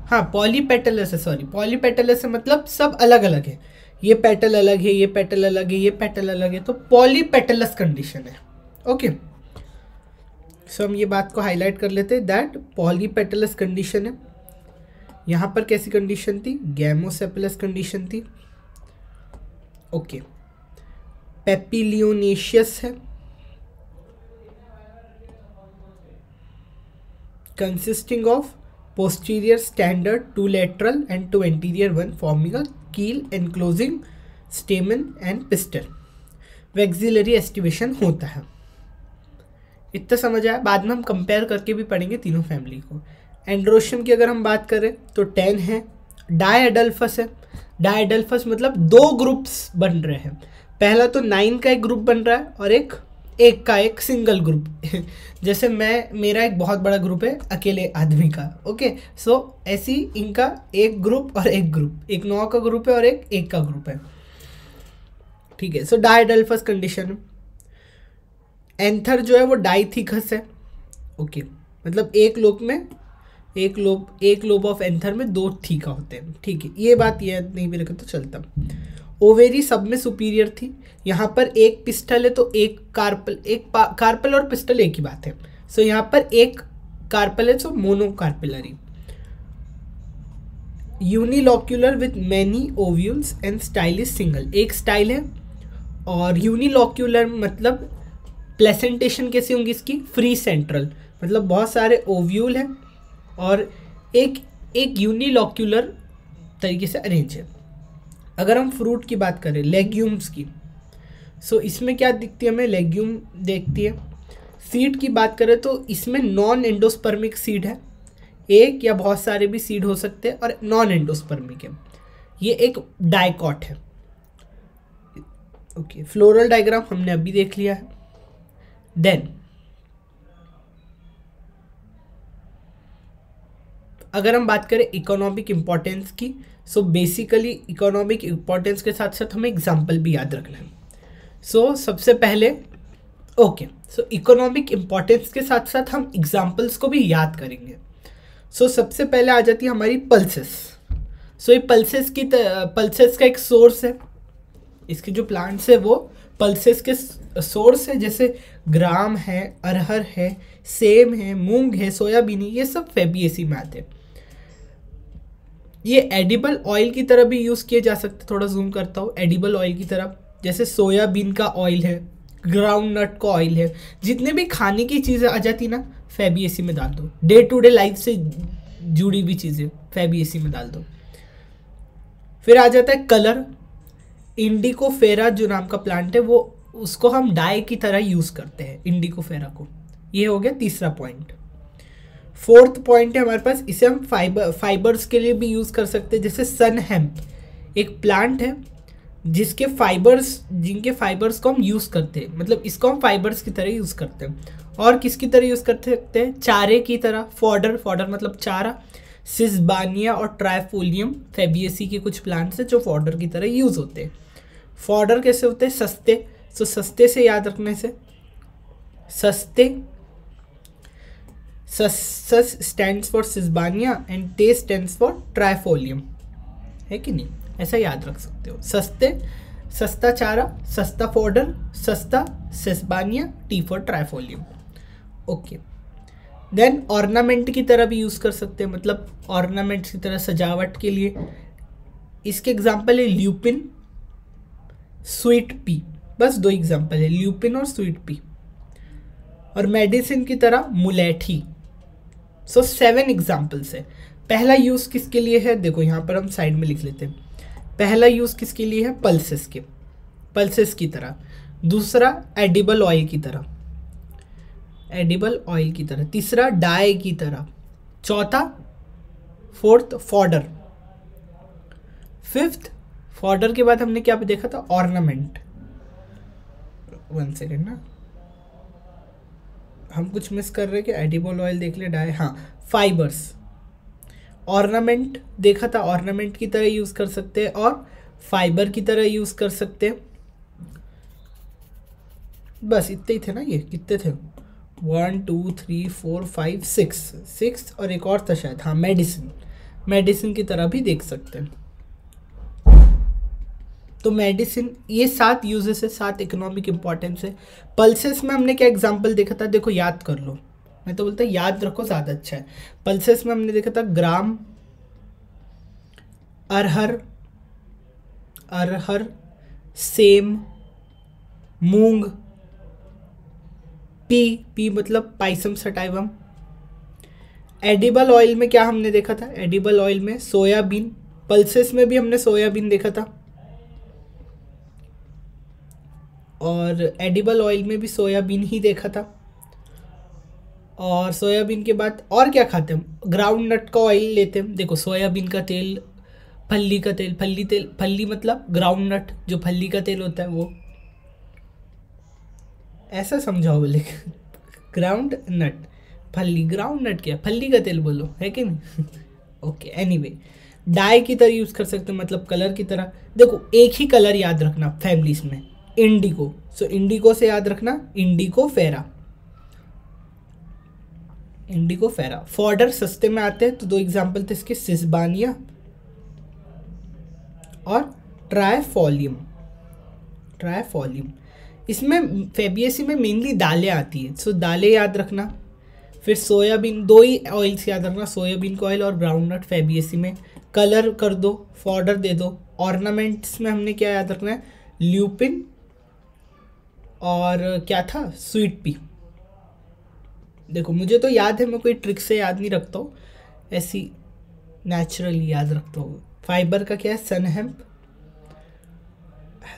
हाँ पॉलीपेटलस है, सॉरी पॉलीपेटलस है मतलब सब अलग अलग है, ये पेटल अलग है, ये पेटल अलग है, ये पेटल अलग है, तो पॉलीपेटलस कंडीशन है। ओके, सो हम ये बात को हाईलाइट कर लेते हैं, दैट पॉलीपेटलस कंडीशन है। यहाँ पर कैसी कंडीशन थी, गैमोसेपलस कंडीशन थी। ओके, पेपिलियोनेशियस है, consisting of posterior standard 2 lateral and 2 anterior one forming a keel enclosing stamen and pistil, vexillary aestivation होता है। इतना समझ आया, बाद में हम कंपेयर करके भी पढ़ेंगे तीनों फैमिली को। एंड्रोशियम की अगर हम बात करें तो 10 है, डायएडल्फस है, डायएडल्फस मतलब 2 ग्रुप्स बन रहे हैं, पहला तो 9 का एक ग्रुप बन रहा है और एक का एक सिंगल ग्रुप जैसे मेरा एक बहुत बड़ा ग्रुप है अकेले आदमी का, ओके, सो ऐसी इनका एक ग्रुप और एक ग्रुप, एक 9 का ग्रुप है और एक का ग्रुप है, ठीक है। सो डायएडल्फस कंडीशन। एंथर जो है वो डाइथिकस है, ओके, मतलब एक लोब ऑफ एंथर में 2 थीका होते हैं, ठीक है, ये बात याद नहीं भी रखे तो चलता। ओवेरी सब में सुपीरियर थी, यहाँ पर एक पिस्टल है तो एक कार्पल और पिस्टल एक ही बात है, सो यहाँ पर एक कार्पल है so monocarpellary. Unilocular with many ovules and style is single, एक स्टाइल है, और यूनिलॉक्यूलर मतलब प्लेसेंटेशन कैसी होंगी इसकी, फ्री सेंट्रल, मतलब बहुत सारे ओव्यूल हैं और एक यूनिलॉक्यूलर तरीके से अरेंज है। अगर हम फ्रूट की बात करें, लेग्यूम्स की, सो इसमें क्या दिखती है हमें, लेग्यूम देखती है। सीड की बात करें तो इसमें नॉन एंडोस्पर्मिक सीड है, एक या बहुत सारे भी सीड हो सकते हैं और नॉन एंडोस्पर्मिक है, ये एक डाइकॉट है। ओके, फ्लोरल डायग्राम हमने अभी देख लिया है। देन अगर हम बात करें इकोनॉमिक इम्पोर्टेंस की, सो बेसिकली इकोनॉमिक इम्पोर्टेंस के साथ साथ हमें एग्जाम्पल भी याद रखना है। सो सबसे पहले ओके, सो इकोनॉमिक इम्पोर्टेंस के साथ साथ हम एग्जाम्पल्स को भी याद करेंगे। सो सबसे पहले आ जाती है हमारी पल्सेस। सो ये पल्सेस का एक सोर्स है, इसके जो प्लांट्स है वो पल्सेस के सोर्स है, जैसे ग्राम है, अरहर है, सेम है, मूंग है, सोयाबीन है, ये सब फेबिएसी में आते हैं। ये एडिबल ऑयल की तरह भी यूज़ किए जा सकते, थोड़ा जूम करता हूँ, एडिबल ऑयल की तरह, जैसे सोयाबीन का ऑयल है, ग्राउंड नट का ऑयल है, जितने भी खाने की चीज़ें आ जाती ना फेबिएसी में डाल दो, डे टू डे लाइफ से जुड़ी हुई चीज़ें फेबिएसी में डाल दो। फिर आ जाता है कलर, इंडिकोफेरा जो नाम का प्लांट है वो, उसको हम डाई की तरह यूज़ करते हैं इंडिकोफेरा को। ये हो गया तीसरा पॉइंट। फोर्थ पॉइंट है हमारे पास, इसे हम फाइबर्स के लिए भी यूज़ कर सकते हैं, जैसे सन हेम्प एक प्लांट है जिनके फाइबर्स को हम यूज़ करते हैं, मतलब इसको हम फाइबर्स की तरह यूज़ करते हैं। और किसकी तरह यूज़ कर सकते हैं, चारे की तरह, फॉडर मतलब चारा, सिस्बानिया और ट्राइफोलियम फेबिएसी के कुछ प्लांट्स हैं जो फॉडर की तरह यूज़ होते हैं। फॉडर कैसे होते हैं, सस्ते, तो सस्ते से याद रखने से सस्ते, सस स्टैंड्स फॉर सिस्बानिया एंड ते स्टैंड्स फॉर ट्राइफोलियम, है कि नहीं, ऐसा याद रख सकते हो। सस्ते, सस्ता चारा, सस्ता फॉडर, सस्ता Sesbania, T for Trifolium. Okay, then ornament की तरह भी यूज़ कर सकते हैं, मतलब ऑर्नामेंट की तरह सजावट के लिए। इसके एग्जाम्पल है ल्यूपिन, स्वीट पी, बस दो एग्जाम्पल है, ल्यूपिन और स्वीट पी। और मेडिसिन की तरह मुलेठी। सो 7 एग्जाम्पल्स है। पहला यूज़ किसके लिए है, देखो यहाँ पर हम साइड में लिख लेते हैं। पहला यूज़ किसके लिए है, पल्सेस के, पल्सेस की तरह। दूसरा एडिबल ऑयल की तरह, एडिबल ऑयल की तरह। तीसरा डाई की तरह। चौथा, फोर्थ फॉडर। फिफ्थ, फॉडर के बाद हमने क्या देखा था, ऑर्नामेंट। 1 सेकेंड ना, हम कुछ मिस कर रहे हैं कि एडिबल ऑयल देख ले, डाई, हाँ, फाइबर्स। ऑर्नामेंट देखा था, ऑर्नामेंट की तरह यूज़ कर सकते हैं और फाइबर की तरह यूज़ कर सकते हैं। बस इतने ही थे ना, ये कितने थे, 1 2 3 4 5 6 और एक और था शायद, हाँ, मेडिसिन, मेडिसिन की तरह भी देख सकते हैं। तो मेडिसिन, ये 7 यूजेस है, 7 इकोनॉमिक इंपॉर्टेंस है। पल्सेस में हमने क्या एग्जांपल देखा था, देखो याद कर लो, मैं तो बोलता याद रखो, ज़्यादा अच्छा है। पल्सेस में हमने देखा था ग्राम, अरहर, अरहर, सेम, मूंग, पी मतलब पाइसम सटाइवम। एडिबल ऑयल में क्या हमने देखा था, एडिबल ऑयल में सोयाबीन, पल्सेस में भी हमने सोयाबीन देखा था, और एडिबल ऑयल में भी सोयाबीन ही देखा था। और सोयाबीन के बाद और क्या खाते हैं, ग्राउंड नट का ऑयल लेते हैं, देखो सोयाबीन का तेल, फल्ली का तेल, फल्ली मतलब ग्राउंड नट, जो फल्ली का तेल होता है वो, ऐसा समझाओ बोले, ग्राउंड नट, फल्ली, ग्राउंड नट क्या, फल्ली का तेल बोलो, है कि नहीं। ओके, एनीवे, डाई की तरह यूज़ कर सकते हैं, मतलब कलर की तरह। देखो एक ही कलर याद रखना फैमिलीज में, इंडिगो, सो इंडिगो से याद रखना इंडिगो फेरा, इंडिगो फेरा। फॉडर सस्ते में आते हैं, तो 2 एग्जाम्पल थे इसके, सिस्बानिया और ट्राइफोलियम, ट्राइफोलियम। इसमें फेबियसी में मेनली दालें आती है, सो दालें याद रखना। फिर सोयाबीन, 2 ही ऑयल्स याद रखना, सोयाबीन का ऑयल और ग्राउंड नट फेबियसी में। कलर कर दो, फॉडर दे दो। ऑर्नामेंट्स में हमने क्या याद रखना है, ल्यूपिन और क्या था, स्वीट पी। देखो मुझे तो याद है, मैं कोई ट्रिक से याद नहीं रखता हूँ, ऐसी नेचुरली याद रखता हूँ। फाइबर का क्या है, सनहेम्प,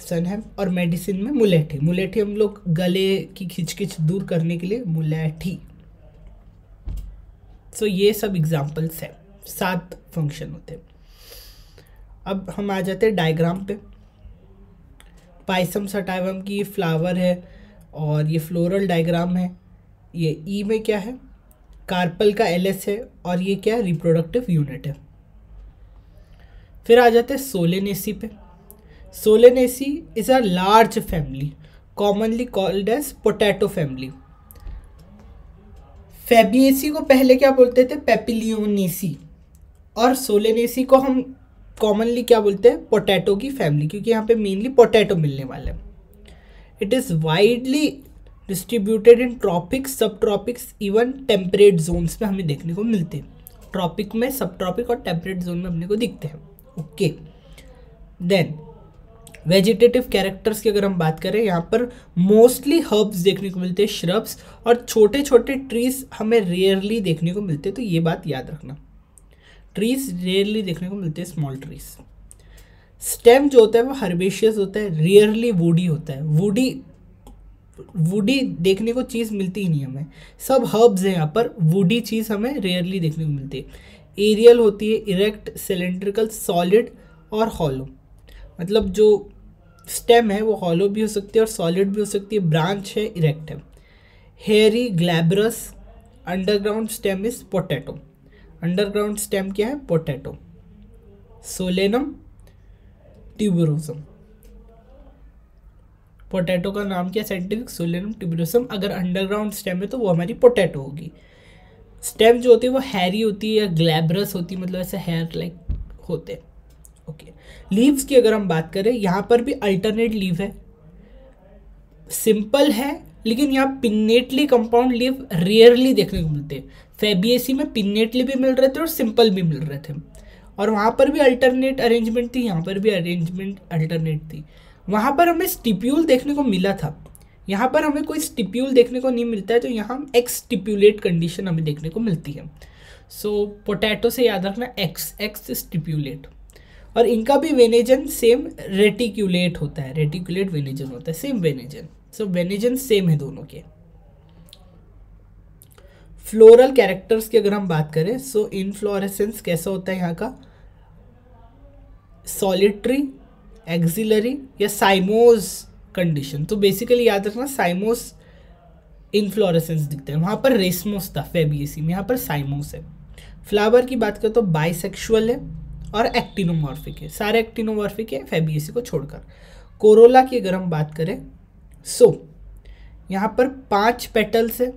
सनहेम्प। और मेडिसिन में मुलेठी, मुलेठी हम लोग गले की खिचखिच दूर करने के लिए मुलेठी। सो ये सब एग्जाम्पल्स है, 7 फंक्शन होते हैं। अब हम आ जाते हैं डायग्राम पे। पाइसम सटाइवम की फ्लावर है और ये फ्लोरल डायग्राम है। ये ई में क्या है, कार्पल का एलएस है, और ये क्या है, रिप्रोडक्टिव यूनिट है। फिर आ जाते हैं सोलेनेसी पे। Solanaceae is a large family commonly called as potato family. Fabaceae को पहले क्या बोलते थे, पेपिलियोनेसी, और सोलेनेसी को हम कॉमनली क्या बोलते हैं, पोटैटो की फैमिली, क्योंकि यहाँ पे मेनली पोटैटो मिलने वाले हैं। It is widely distributed in tropics, सब ट्रॉपिक्स, इवन टेम्परेट जोन्स में हमें देखने को मिलते हैं। ट्रॉपिक में, सब ट्रॉपिक और टेम्परेट जोन में अपने को दिखते हैं। ओके, देन वेजिटेटिव कैरेक्टर्स की अगर हम बात करें, यहाँ पर मोस्टली हर्ब्स देखने को मिलते हैं, श्रब्स, और छोटे छोटे ट्रीज हमें रेयरली देखने को मिलते हैं, तो ये बात याद रखना, ट्रीज रेयरली देखने को मिलते हैं, स्मॉल ट्रीज। स्टेम जो होता है वो हर्बेशियस होता है, रेयरली वुडी होता है। वुडी देखने को चीज़ मिलती ही नहीं हमें, सब हर्ब्स हैं यहाँ पर, वुडी चीज़ हमें रेयरली देखने को मिलती है। एरियल होती है, इरेक्ट, सिलेंड्रिकल, सॉलिड और हॉलो, मतलब जो स्टेम है वो हॉलो भी हो सकती है और सॉलिड भी हो सकती है, ब्रांच है, इरेक्ट है। Hairy, glabrous. Underground stem is potato, underground stem क्या है, पोटैटो। Solanum, tuberosum. पोटैटो का नाम क्या साइंटिफिक? Solanum tuberosum. अगर अंडरग्राउंड स्टेम है तो वो हमारी पोटैटो होगी। स्टेम जो होती है वो हैरी होती है या ग्लैब्रस होती है, मतलब ऐसे हेयर लाइक होते हैं। ओके, लीव्स की अगर हम बात करें, यहाँ पर भी अल्टरनेट लीव है, सिंपल है, लेकिन यहाँ पिन्नेटली कंपाउंड लीव रेयरली देखने को मिलते हैं। फेबिएसी में पिन्नेटली भी मिल रहे थे और सिंपल भी मिल रहे थे, और वहाँ पर भी अल्टरनेट अरेंजमेंट थी, यहाँ पर भी अरेंजमेंट अल्टरनेट थी। वहाँ पर हमें स्टिप्यूल देखने को मिला था, यहाँ पर हमें कोई स्टिप्यूल देखने को नहीं मिलता है, तो यहाँ एक्स स्टिप्यूलेट कंडीशन हमें देखने को मिलती है। सो पोटैटो से याद रखना एक्स स्टिप्यूलेट। और इनका भी वेनेजन सेम रेटिक्यूलेट होता है, रेटिक्यूलेट वेनेजन होता है, सेम वेनेजन। सो वेनेजन सेम है दोनों के। फ्लोरल कैरेक्टर्स की अगर हम बात करें, सो इनफ्लोरेसेंस कैसा होता है यहाँ का? सॉलिटरी, एक्सिलरी या साइमोस कंडीशन। तो बेसिकली याद रखना साइमोस इनफ्लोरेसेंस दिखते हैं, वहाँ पर रेसमोस था फेबिएसी में, यहाँ पर साइमोस है। फ्लावर की बात करें तो बाइसेक्सुअल है और एक्टिनोमॉर्फिक है, सारे एक्टिनोमॉर्फिक है फेबिएसी को छोड़कर। कोरोला की अगर हम बात करें, सो यहाँ पर 5 पेटल्स है,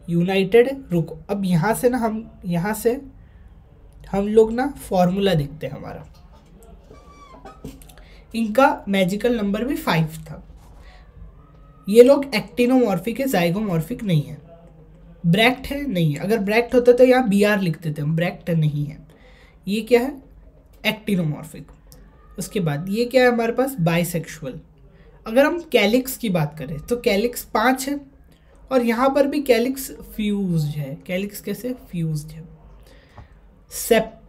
यूनाइटेड है। रुको, अब यहाँ से ना हम लोग ना फॉर्मूला देखते हैं हमारा। इनका मैजिकल नंबर भी 5 था। ये लोग एक्टिनोमॉर्फिक है, जाइगोमॉर्फिक नहीं है। ब्रैक्ट है? नहीं है। अगर ब्रैक्ट होता तो यहाँ BR लिखते थे हम, ब्रैक्ट नहीं है। ये क्या है? एक्टिनोमॉर्फिक। उसके बाद ये क्या है हमारे पास? बाइसेक्सुअल। अगर हम कैलिक्स की बात करें तो कैलिक्स 5 है, और यहाँ पर भी कैलिक्स फ्यूज्ड है। कैलिक्स कैसे? फ्यूज्ड है।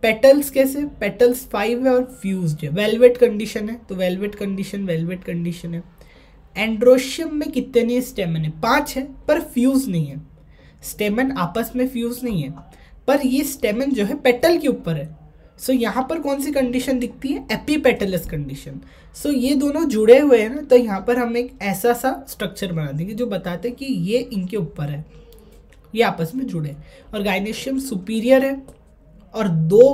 पेटल्स कैसे? पेटल्स 5 है और फ्यूज्ड है। वेलवेट कंडीशन है, तो वेलवेट कंडीशन है। एंड्रोशियम में कितने स्टेमन है? 5 है, पर फ्यूज नहीं है। स्टेमन आपस में फ्यूज नहीं है, पर ये स्टेमन जो है पेटल के ऊपर है। सो यहाँ पर कौन सी कंडीशन दिखती है? Epipetalous condition. सो ये दोनों जुड़े हुए हैं ना, तो यहाँ पर हम एक ऐसा सा स्ट्रक्चर बना देंगे जो बताते हैं कि ये इनके ऊपर है, ये आपस में जुड़े। और गाइनेशियम सुपीरियर है और 2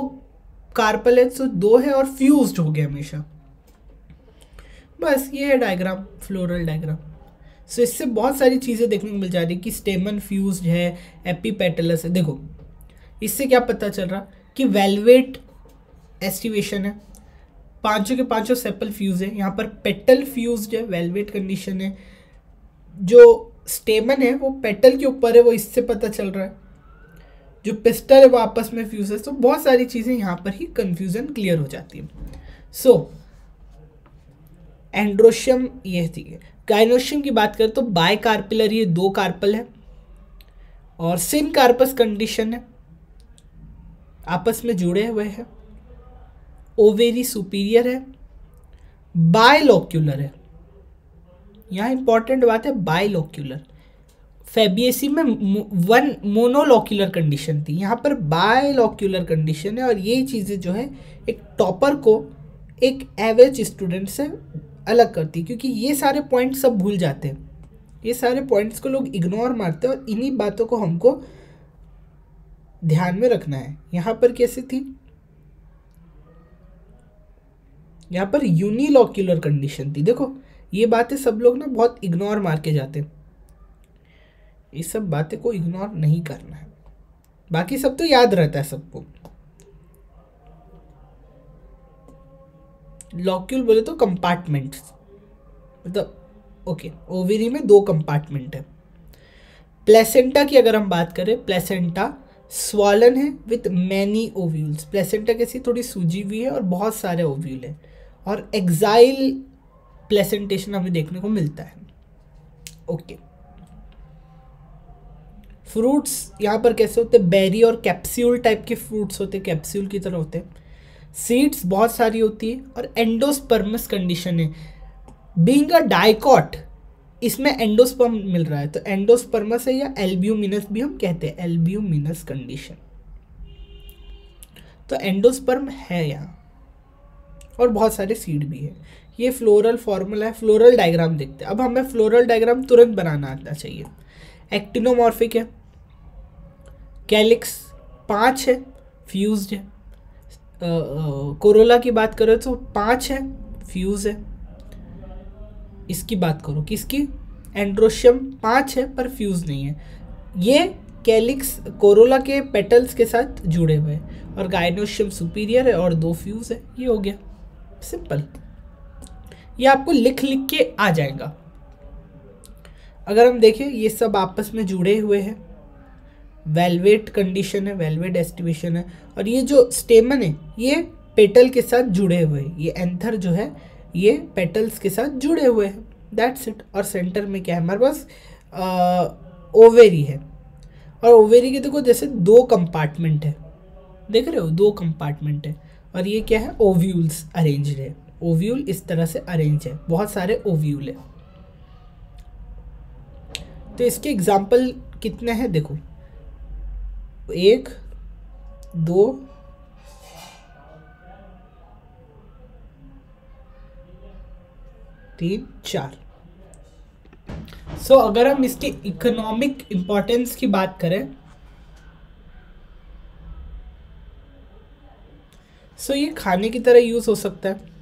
कार्पल है, सो 2 है और फ्यूज्ड हो गए हमेशा। बस ये है डायग्राम, फ्लोरल डायग्राम। सो इससे बहुत सारी चीज़ें देखने को मिल जा रही है कि स्टेमन फ्यूज्ड है, एपीपेटलस है। देखो इससे क्या पता चल रहा कि वेलवेट एस्टिवेशन है, 5 के 5 सेपल फ्यूज है। यहाँ पर पेटल फ्यूज्ड है, वेलवेट कंडीशन है। जो स्टेमन है वो पेटल के ऊपर है, वो इससे पता चल रहा है। जो पिस्टल है वो आपस में फ्यूज है। तो बहुत सारी चीज़ें यहाँ पर ही कंफ्यूजन क्लियर हो जाती है। सो एंड्रोशियम ये थी। गाइनोशियम की बात करें तो बाय कार्पिलर, ये 2 कार्पल है और सिन कार्पस कंडीशन है, आपस में जुड़े हुए हैं। ओवेरी सुपीरियर है, बायलोक्यूलर है। यहाँ इंपॉर्टेंट बात है बायलोक्यूलर। फेबिएसी में 1 मोनोलोक्यूलर कंडीशन थी, यहाँ पर बायलोक्यूलर कंडीशन है। और ये चीज़ें जो है एक टॉपर को एक एवरेज स्टूडेंट से अलग करती है, क्योंकि ये सारे पॉइंट्स सब भूल जाते हैं। ये सारे पॉइंट्स को लोग इग्नोर मारते हैं और इन्हीं बातों को हमको ध्यान में रखना है। यहाँ पर कैसे थी? यहाँ पर यूनिलोक्यूलर कंडीशन थी। देखो ये बातें सब लोग ना बहुत इग्नोर मार के जाते हैं, ये सब बातें को इग्नोर नहीं करना है, बाकी सब तो याद रहता है सबको। लॉक्यूल बोले तो कंपार्टमेंट्स, मतलब ओके, ओवेरी में 2 कंपार्टमेंट है। प्लेसेंटा की अगर हम बात करें, प्लेसेंटा स्वॉलन है विथ मैनी ओव्यूल्स। प्लेसेंटा कैसी? थोड़ी सूजी हुई है और बहुत सारे ओव्यूल है, और एक्साइल प्लेसेंटेशन हमें देखने को मिलता है। ओके, फ्रूट्स यहाँ पर कैसे होते हैं? बेरी और कैप्सूल टाइप के फ्रूट्स होते हैं, कैप्सूल की तरह होते हैं। सीड्स बहुत सारी होती है और एंडोस्पर्मस कंडीशन है। बीइंग अ डाइकॉट, इसमें एंडोस्पर्म मिल रहा है, तो एंडोस्पर्मस है, या एल्ब्यूमिनस भी हम कहते हैं, एल्ब्यूमिनस कंडीशन। तो एंडोस्पर्म है यहाँ, और बहुत सारे सीड भी है। ये फ्लोरल फॉर्मूला है। फ्लोरल डायग्राम देखते हैं। अब हमें फ्लोरल डायग्राम तुरंत बनाना आना चाहिए। एक्टिनोमॉर्फिक है, कैलिक्स 5 है, फ्यूज्ड है। कोरोला की बात करें तो 5 है, फ्यूज है। इसकी बात करो कि इसकी एंड्रोशियम 5 है पर फ्यूज नहीं है, ये कैलिक्स कोरोला के पेटल्स के साथ जुड़े हुए हैं, और गाइनोशियम सुपीरियर है और 2 फ्यूज है। ये हो गया सिंपल, ये आपको लिख लिख के आ जाएगा। अगर हम देखें ये सब आपस में जुड़े हुए हैं, वेलवेट कंडीशन है, वेलवेट एस्टिवेशन है, और ये जो स्टेमन है ये पेटल के साथ जुड़े हुए हैं, ये एंथर जो है ये पेटल्स के साथ जुड़े हुए हैं, दैट्स इट। और सेंटर में क्या है हमारे पास, ओवेरी है, और ओवेरी के देखो जैसे 2 कंपार्टमेंट है, देख रहे हो 2 कंपार्टमेंट है, और ये क्या है, ओव्यूल्स अरेंज्ड है, ओव्यूल इस तरह से अरेंज है, बहुत सारे ओव्यूल है। तो इसके एग्जाम्पल कितने हैं देखो, 1 2 3 4। सो अगर हम इसके इकोनॉमिक इंपॉर्टेंस की बात करें, सो ये खाने की तरह यूज हो सकता है।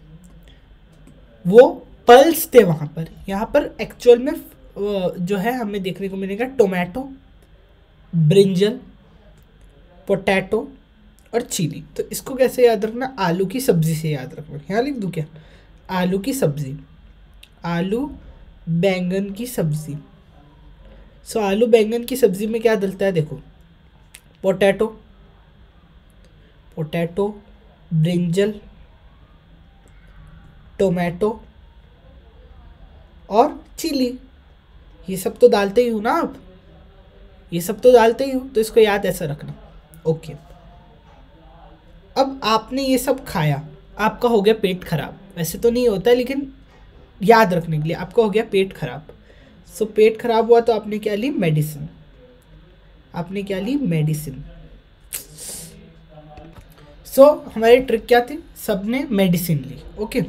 वो पल्स थे वहां पर, यहाँ पर एक्चुअल में जो है हमें देखने को मिलेगा टोमेटो, ब्रिंजल, पोटैटो और चिली। तो इसको कैसे याद रखना, आलू की सब्जी से याद रखना। यहाँ लिख दूँ क्या, आलू की सब्जी, आलू बैंगन की सब्जी। सो आलू बैंगन की सब्जी में क्या डलता है देखो, पोटैटो, पोटैटो, ब्रिंजल, टोमेटो और चिली। ये सब तो डालते ही हो ना आप, ये सब तो डालते ही हो, तो इसको याद ऐसा रखना। ओके, अब आपने ये सब खाया, आपका हो गया पेट खराब। वैसे तो नहीं होता है लेकिन याद रखने के लिए, आपका हो गया पेट खराब। सो पेट खराब हुआ तो आपने क्या ली, मेडिसिन। आपने क्या ली, मेडिसिन। सो हमारी ट्रिक क्या थी, सबने मेडिसिन ली। ओके,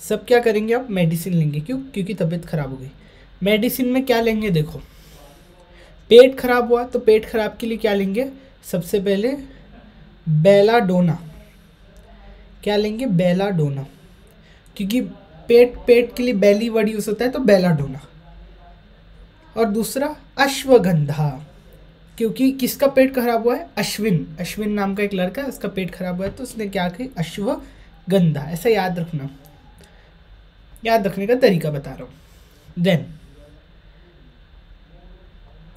सब क्या करेंगे, आप मेडिसिन लेंगे। क्यों, क्योंकि तबीयत खराब हो गई। मेडिसिन में क्या लेंगे देखो, पेट खराब हुआ तो पेट खराब के लिए क्या लेंगे, सबसे पहले बेलाडोना। क्या लेंगे, बेलाडोना, क्योंकि पेट के लिए बेली वर्ड यूज होता है, तो बेलाडोना। और दूसरा अश्वगंधा, क्योंकि किसका पेट खराब हुआ है, अश्विन नाम का एक लड़का है, उसका पेट खराब हुआ है, तो उसने क्या कही, अश्वगंधा। ऐसा याद रखना, याद रखने का तरीका बता रहा हूँ। देन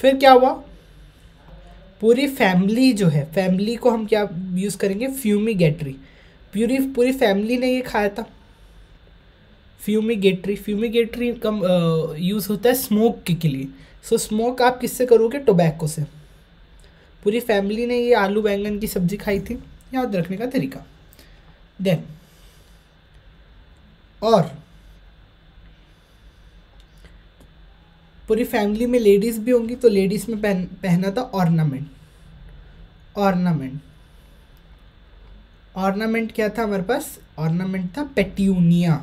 फिर क्या हुआ, पूरी फैमिली जो है, फैमिली को हम क्या यूज़ करेंगे, फ्यूमिगेटरी। पूरी फैमिली ने ये खाया था, फ्यूमिगेटरी कम यूज़ होता है स्मोक के लिए। सो स्मोक आप किससे करोगे, टोबैको से। पूरी फैमिली ने ये आलू बैंगन की सब्जी खाई थी, याद रखने का तरीका। देन और पूरी फैमिली में लेडीज़ भी होंगी, तो लेडीज़ में पहना था ऑर्नामेंट। ऑर्नामेंट क्या था हमारे पास, ऑर्नामेंट था पेट्यूनिया।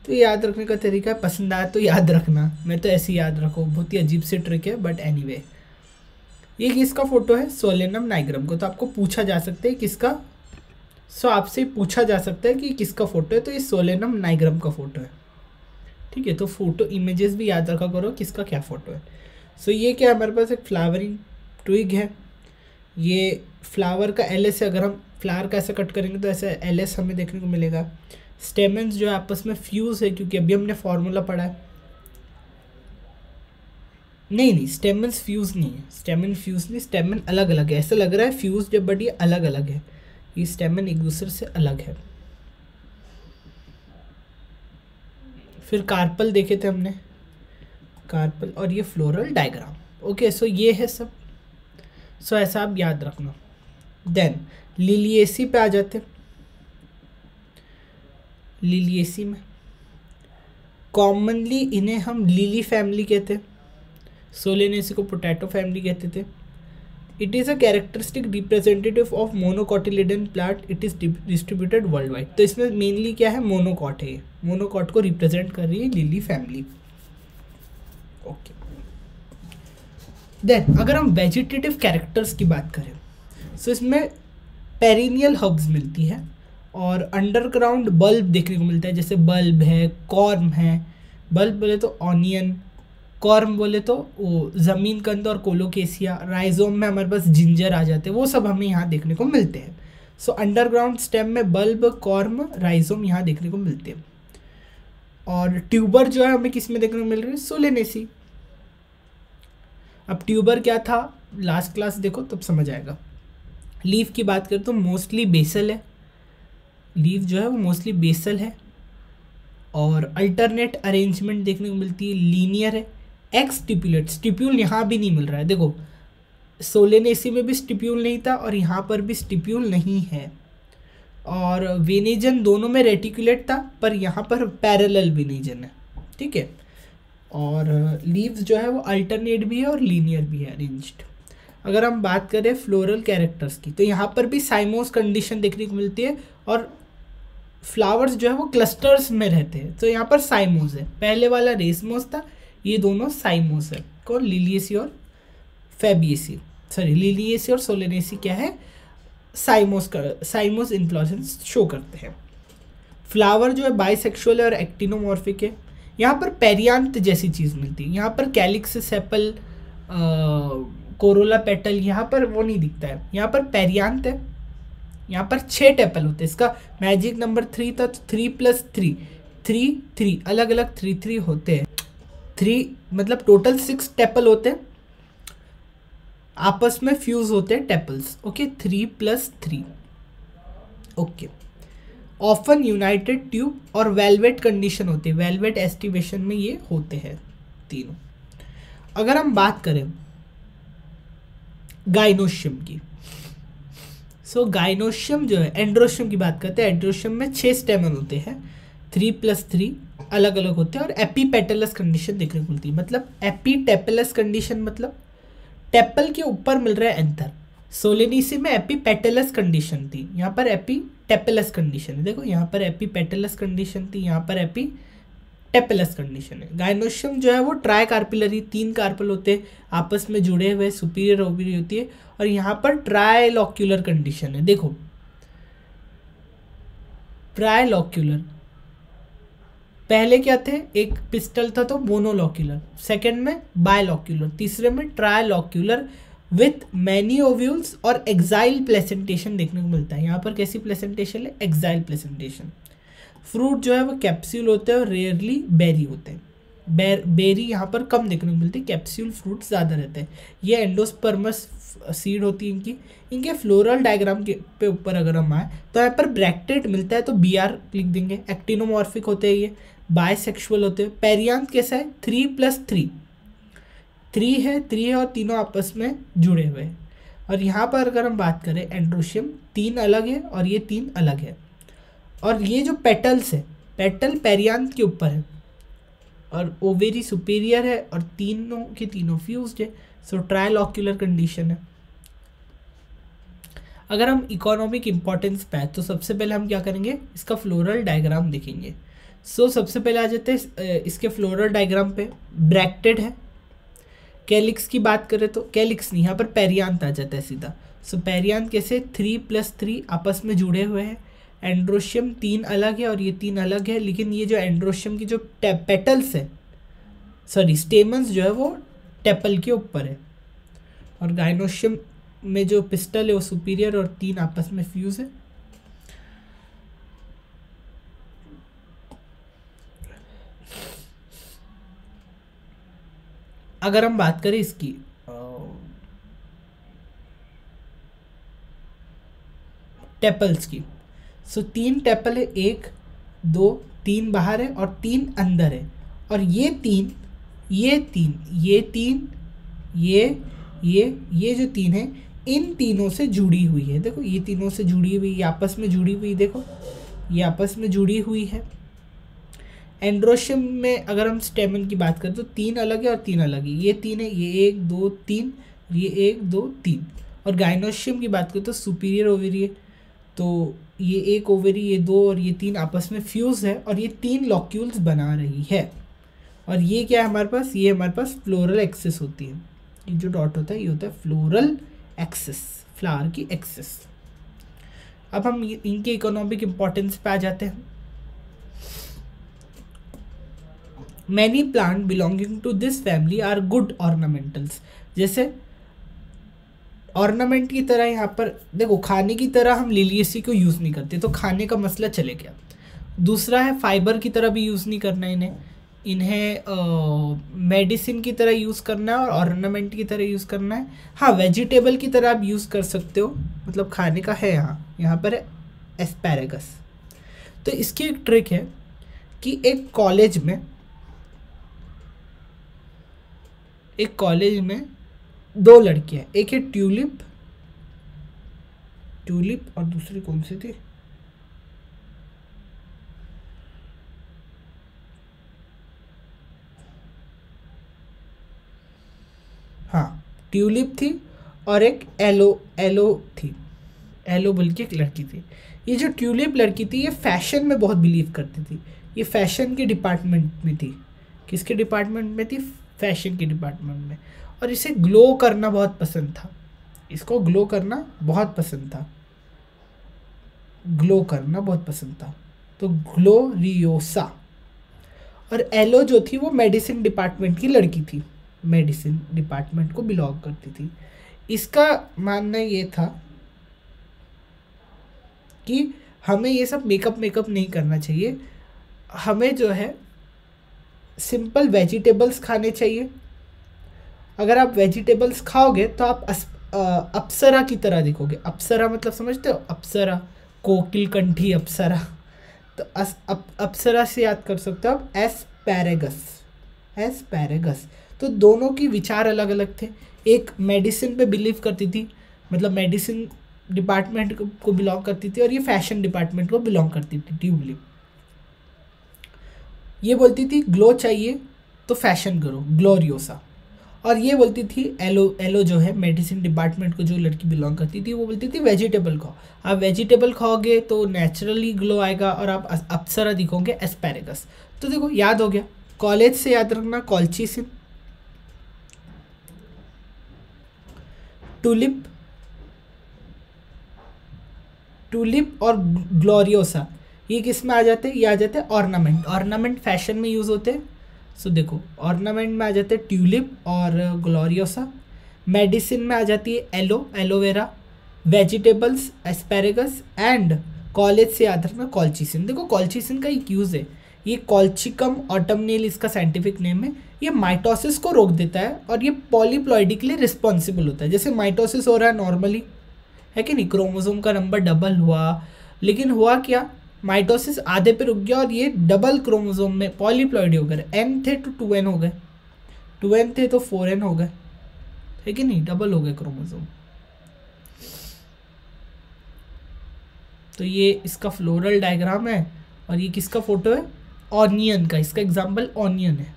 तो याद रखने का तरीका, पसंद आया तो याद रखना, मैं तो ऐसे याद रखो, बहुत ही अजीब सी ट्रिक है, बट एनीवे। ये किसका फोटो है, सोलेनम नाइग्रम को। तो आपको पूछा जा सकता है किसका, आपसे पूछा जा सकता है कि किसका फोटो है, तो ये सोलेनम नाइग्रम का फोटो है। ठीक है, तो फोटो इमेजेस भी याद रखा करो किसका क्या फोटो है। ये क्या है, हमारे पास एक फ्लावरिंग ट्विग है, ये फ्लावर का एलएस है। अगर हम फ्लावर का ऐसा कट करेंगे तो ऐसा एलएस हमें देखने को मिलेगा। स्टेमेंस जो है आपस में फ्यूज है, क्योंकि अभी हमने फॉर्मूला पढ़ा है। नहीं, स्टेमेंस फ्यूज नहीं है, स्टेमेन फ्यूज नहीं, स्टेमेन अलग अलग है। ऐसा लग रहा है फ्यूज जब, बट ये अलग अलग है, ये स्टेमेन एक दूसरे से अलग है। फिर कार्पल देखे थे हमने, कार्पल, और ये फ्लोरल डायग्राम। ओके, ये है सब। ऐसा आप याद रखना। देन लिलिएसी पे आ जाते। लिलिएसी में कॉमनली इन्हें हम लिली फैमिली कहते हैं, सोलेनेसी को पोटैटो फैमिली कहते थे। It is a characteristic representative of मोनोकॉटिलिडन plant, it is distributed world wide. तो इसमें मेनली क्या है, मोनोकॉट है, मोनोकॉट को रिप्रेजेंट कर रही है लिली फैमिली। ओके, देन अगर हम वेजिटेटिव कैरेक्टर्स की बात करें, इसमें पेरिनियल हर्ब्स मिलती है, और अंडरग्राउंड बल्ब देखने को मिलता है, जैसे बल्ब है, कॉर्म है। बल्ब बोले तो ऑनियन, कॉर्म बोले तो वो ज़मीन के अंदर कोलोकेसिया, राइजोम में हमारे पास जिंजर आ जाते हैं, वो सब हमें यहाँ देखने को मिलते हैं। सो अंडरग्राउंड स्टेम में बल्ब, कॉर्म, राइजोम यहाँ देखने को मिलते हैं। और ट्यूबर जो है हमें किस में देखने को मिल रही है? सोलेनेसी। अब ट्यूबर क्या था, लास्ट क्लास देखो तब समझ आएगा। लीफ की बात करें तो मोस्टली बेसल है, लीफ जो है वो मोस्टली बेसल है। और अल्टरनेट अरेंजमेंट देखने को मिलती है, लीनियर है। एक्स स्टिप्यूलेट, स्टिप्यूल यहाँ भी नहीं मिल रहा है, देखो सोलेनेसी में भी स्टिप्यूल नहीं था और यहाँ पर भी स्टिप्यूल नहीं है। और वेनेजन दोनों में रेटिकुलेट था, पर यहाँ पर पैरेलल वेनेजन है, ठीक है। और लीव्स जो है वो अल्टरनेट भी है और लीनियर भी है, अरेंज्ड। अगर हम बात करें फ्लोरल कैरेक्टर्स की, तो यहाँ पर भी साइमोस कंडीशन देखने को मिलती है और फ्लावर्स जो है वो क्लस्टर्स में रहते हैं, तो यहाँ पर साइमोस है। पहले वाला रेसमोस था, ये दोनों साइमोस है। कौन? लिलिएसी और फेबिएसी, सॉरी लिलिएसी और सोलेनेसी क्या है? साइमोस इन्फ्लोरेसेंस शो करते हैं। फ्लावर जो है बाइसेक्सुअल है और एक्टिनोमॉर्फिक है। यहाँ पर पेरियांत जैसी चीज़ मिलती है, यहाँ पर कैलिक्स, सेपल, कोरोला पेटल, यहाँ पर वो नहीं दिखता है, यहाँ पर पेरियांत है। यहाँ पर 6 टेपल होते हैं, इसका मैजिक नंबर 3 था, 3 + 3 3 अलग अलग 3 होते हैं। 3 मतलब टोटल 6 टेपल होते हैं, आपस में फ्यूज होते हैं tepals, okay. 3 + 3, okay. Often United tube और वेलवेट कंडीशन होती है, वेलवेट एस्टिवेशन में ये होते हैं तीनों। अगर हम बात करें गाइनोशियम की, सो गाइनोशियम जो है, एंड्रोशियम की बात करते हैं, एंड्रोशियम में 6 स्टेमन होते हैं, 3 + 3 अलग अलग होते हैं। और एपीपेटलस कंडीशन देखने को मिलती है, मतलब एपीटेपलस कंडीशन मतलब टेपल के ऊपर मिल रहा है एंथर। सोलेनेसी में एपीपेटलस कंडीशन थी, यहाँ पर एपीटेपलस कंडीशन है। देखो यहाँ पर एपीपेटलस कंडीशन थी, यहाँ पर एपीटेपलस कंडीशन है। गाइनोशियम जो है वो ट्राई कार्पिलरी, 3 कार्पल होते हैं आपस में जुड़े हुए, सुपीरियर ओवरी होती है। और यहाँ पर ट्राइलॉक्यूलर कंडीशन है, देखो ट्राइलॉक्यूलर। पहले क्या थे, एक पिस्टल था तो मोनोलॉक्यूलर, सेकंड में बायलॉक्यूलर, तीसरे में ट्राइलॉक्यूलर विथ मैनी ओव्यूल्स और एक्साइल प्लेसेंटेशन देखने को मिलता है। यहाँ पर कैसी प्लेसेंटेशन है? Exile placentation. फ्रूट जो है वो कैप्सूल होते हैं और रेयरली बेरी होते हैं। बेरी यहाँ पर कम देखने को मिलती है, कैप्सूल फ्रूट ज़्यादा रहते हैं। ये एंडोस्पर्मस सीड होती है इनके फ्लोरल डायग्राम के पे ऊपर अगर हम आए तो यहाँ पर ब्रैक्टेड मिलता है तो BR लिख देंगे। एक्टिनोमॉर्फिक होते हैं, ये बायसेक्सुअल होते हैं। पेरियांत कैसा है? 3 + 3 3 है और तीनों आपस में जुड़े हुए हैं। और यहाँ पर अगर हम बात करें एंड्रोशियम, 3 अलग है और ये 3 अलग है। और ये जो पेटल्स है, पेटल पेरियांत के ऊपर है और ओवेरी सुपीरियर है और तीनों के तीनों फ्यूज्ड है। सो ट्राइलॉक्यूलर कंडीशन है। अगर हम इकोनॉमिक इंपॉर्टेंस पे तो सबसे पहले हम क्या करेंगे, इसका फ्लोरल डायग्राम देखेंगे। सो सबसे पहले आ जाते हैं इसके फ्लोरल डायग्राम पे, ब्रैक्टेड है। कैलिक्स की बात करें तो कैलिक्स नहीं, यहाँ पर पेरियांत आ जाता है सीधा। सो पेरियांत कैसे? 3 + 3 आपस में जुड़े हुए हैं। एंड्रोशियम 3 अलग है और ये 3 अलग है, लेकिन ये जो एंड्रोशियम की जो पेटल्स है, सॉरी स्टेमन्स जो है वो टेपल के ऊपर है। और गाइनोशियम में जो पिस्टल है वो सुपीरियर और 3 आपस में फ्यूज है। अगर हम बात करें इसकी टेपल्स की, सो 3 टेपल है, 1 2 3 बाहर है और 3 अंदर है। और ये 3 ये 3 ये 3 ये जो 3 है, इन तीनों से जुड़ी हुई है। देखो ये तीनों से जुड़ी हुई, ये आपस में जुड़ी हुई, देखो ये आपस में जुड़ी हुई है। एंड्रोशियम में अगर हम स्टेमन की बात करें तो 3 अलग है और 3 अलग है। ये 3 है, ये 1 2 3, ये 1 2 3। और गाइनोशियम की बात करें तो सुपीरियर ओवेरी है, तो ये 1 ओवेरी, ये 2 और ये 3 आपस में फ्यूज है और ये 3 लॉक्यूल्स बना रही है। और ये क्या है हमारे पास? ये हमारे पास फ्लोरल एक्सिस होती है। ये जो डॉट होता है ये होता है फ्लोरल एक्सिस, फ्लावर की एक्सिस। अब हम इनके इकोनॉमिक इम्पोर्टेंस पे आ जाते हैं। Many plant belonging to this family are good ornamentals. जैसे ऑर्नामेंट की तरह यहाँ पर देखो, खाने की तरह हम लिलियेसी को यूज़ नहीं करते, तो खाने का मसला चले गया। दूसरा है फाइबर की तरह भी यूज़ नहीं करना है इन्हें मेडिसिन की तरह यूज़ करना है और ऑर्नामेंट की तरह यूज़ करना है। हाँ, वेजिटेबल की तरह आप यूज़ कर सकते हो, मतलब खाने का है। यहाँ पर है एस्पैरेगस। तो इसकी एक ट्रिक है कि एक कॉलेज में दो लड़कियाँ, एक है ट्यूलिप और दूसरी कौन सी थी, हाँ ट्यूलिप थी और एक एलो थी, एलो बोल के एक लड़की थी। ये जो ट्यूलिप लड़की थी ये फैशन में बहुत बिलीव करती थी, ये फैशन के डिपार्टमेंट में थी। किसके डिपार्टमेंट में थी? फैशन के डिपार्टमेंट में। और इसे ग्लो करना बहुत पसंद था, इसको ग्लो करना बहुत पसंद था, तो ग्लोरियोसा। और एलो जो थी वो मेडिसिन डिपार्टमेंट की लड़की थी, मेडिसिन डिपार्टमेंट को बिलोंग करती थी। इसका मानना ये था कि हमें ये सब मेकअप नहीं करना चाहिए, हमें जो है सिंपल वेजिटेबल्स खाने चाहिए। अगर आप वेजिटेबल्स खाओगे तो आप अप्सरा की तरह दिखोगे। अप्सरा मतलब समझते हो? अप्सरा, कोकिल कंठी अप्सरा। तो अप्सरा से याद कर सकते हो आप एस्पैरेगस। तो दोनों की विचार अलग अलग थे। एक मेडिसिन पे बिलीव करती थी, मतलब मेडिसिन डिपार्टमेंट को बिलोंग करती थी, और ये फैशन डिपार्टमेंट को बिलोंग करती थी ट्यूलिप। ये बोलती थी ग्लो चाहिए तो फैशन करो, ग्लोरियोसा। और ये बोलती थी एलो जो है मेडिसिन डिपार्टमेंट को जो लड़की बिलोंग करती थी, वो बोलती थी वेजिटेबल खाओ। आप वेजिटेबल खाओगे तो नेचुरली ग्लो आएगा और आप अप्सरा दिखोगे, एस्पैरेगस। तो देखो याद हो गया। कॉलेज से याद रखना कॉल्चीसिन, टूलिप और ग्लोरियोसा। ये किस में आ जाते हैं? ये आ जाते हैं ऑर्नामेंट फैशन में यूज़ होते हैं। सो देखो ऑर्नामेंट में आ जाते हैं ट्यूलिप और ग्लोरियोसा, मेडिसिन में आ जाती है aloe vera, vegetables asparagus, and college से याद रखना कॉल्चीसिन। देखो कॉल्चीसिन का एक यूज़ है, ये कॉल्चिकम ऑटमनेल इसका साइंटिफिक नेम है। ये माइटोसिस को रोक देता है और ये पॉलीप्लॉइडी के लिए रिस्पॉन्सिबल होता है। जैसे माइटोसिस हो रहा है नॉर्मली, है कि नहीं, क्रोमोसोम का नंबर डबल हुआ, लेकिन हुआ क्या, माइटोसिस आधे पे रुक गया और ये डबल क्रोमोसोम में पॉलीप्लॉइडी हो गए। एन थे तो 2n हो गए, 2n थे तो 4n हो गए, है कि नहीं, डबल हो गए क्रोमोसोम। तो ये इसका फ्लोरल डायग्राम है और ये किसका फोटो है? ऑनियन का। इसका एग्जाम्पल ऑनियन है।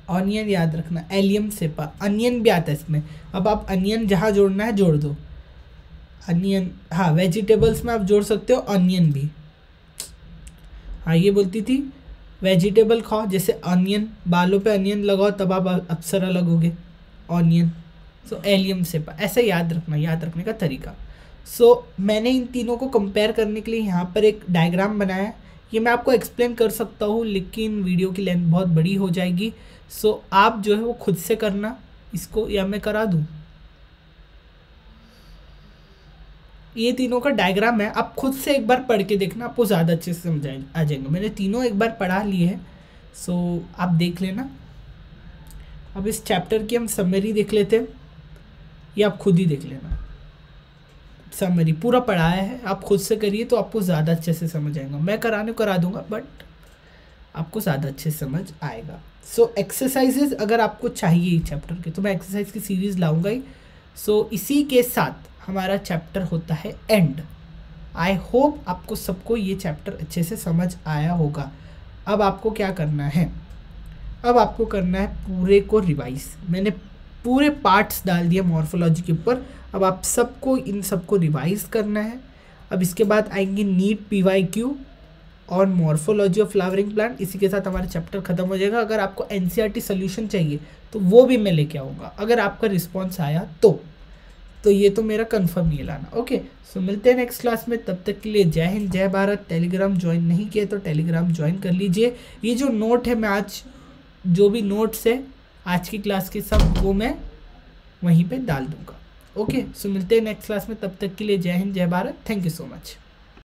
ऑनियन याद रखना, एलियम सेपा, अनियन भी आता है इसमें। अब आप अनियन जहाँ जोड़ना है जोड़ दो, अनियन। हाँ, वेजिटेबल्स में आप जोड़ सकते हो अनियन भी। हाँ, ये बोलती थी वेजिटेबल खाओ, जैसे अनियन, बालों पे अनियन लगाओ तब आप अप्सरा लगोगे, ऑनियन। सो एलियम सेपा, ऐसे याद रखना, याद रखने का तरीका। सो मैंने इन तीनों को कंपेयर करने के लिए यहाँ पर एक डायग्राम बनाया है। ये मैं आपको एक्सप्लेन कर सकता हूँ लेकिन वीडियो की लेंथ बहुत बड़ी हो जाएगी। सो आप जो है वो खुद से करना इसको, या मैं करा दूँ। ये तीनों का डायग्राम है, आप खुद से एक बार पढ़ के देखना, आपको ज़्यादा अच्छे से समझ आ जाएंगे। मैंने तीनों एक बार पढ़ा लिए हैं, सो आप देख लेना। अब इस चैप्टर की हम समरी देख लेते हैं, ये आप खुद ही देख लेना। समरी पूरा पढ़ाया है, आप खुद से करिए तो आपको ज़्यादा अच्छे से समझ आएगा। मैं कराने को करा दूंगा बट आपको ज़्यादा अच्छे से समझ आएगा। सो एक्सरसाइजेज अगर आपको चाहिए चैप्टर के तो मैं एक्सरसाइज की सीरीज़ लाऊंगा ही। सो इसी के साथ हमारा चैप्टर होता है एंड। आई होप आपको सबको ये चैप्टर अच्छे से समझ आया होगा। अब आपको क्या करना है? अब आपको करना है पूरे को रिवाइज। मैंने पूरे पार्ट्स डाल दिए मॉर्फोलॉजी के ऊपर, अब आप सबको इन सबको रिवाइज करना है। अब इसके बाद आएंगे नीट PYQ और मॉर्फोलॉजी ऑफ फ्लावरिंग प्लांट। इसी के साथ हमारा चैप्टर खत्म हो जाएगा। अगर आपको NCERT सोल्यूशन चाहिए तो वो भी मैं लेके आऊँगा, अगर आपका रिस्पॉन्स आया तो। तो ये तो मेरा कंफर्म ही लाना। ओके, सो मिलते हैं नेक्स्ट क्लास में, तब तक के लिए जय हिंद जय भारत। टेलीग्राम ज्वाइन नहीं किए तो टेलीग्राम ज्वाइन कर लीजिए। ये जो नोट है, मैं आज जो भी नोट्स है आज की क्लास के सब वो मैं वहीं पे डाल दूंगा। ओके, सो मिलते हैं नेक्स्ट क्लास में, तब तक के लिए जय हिंद जय Bharat. Thank you so much.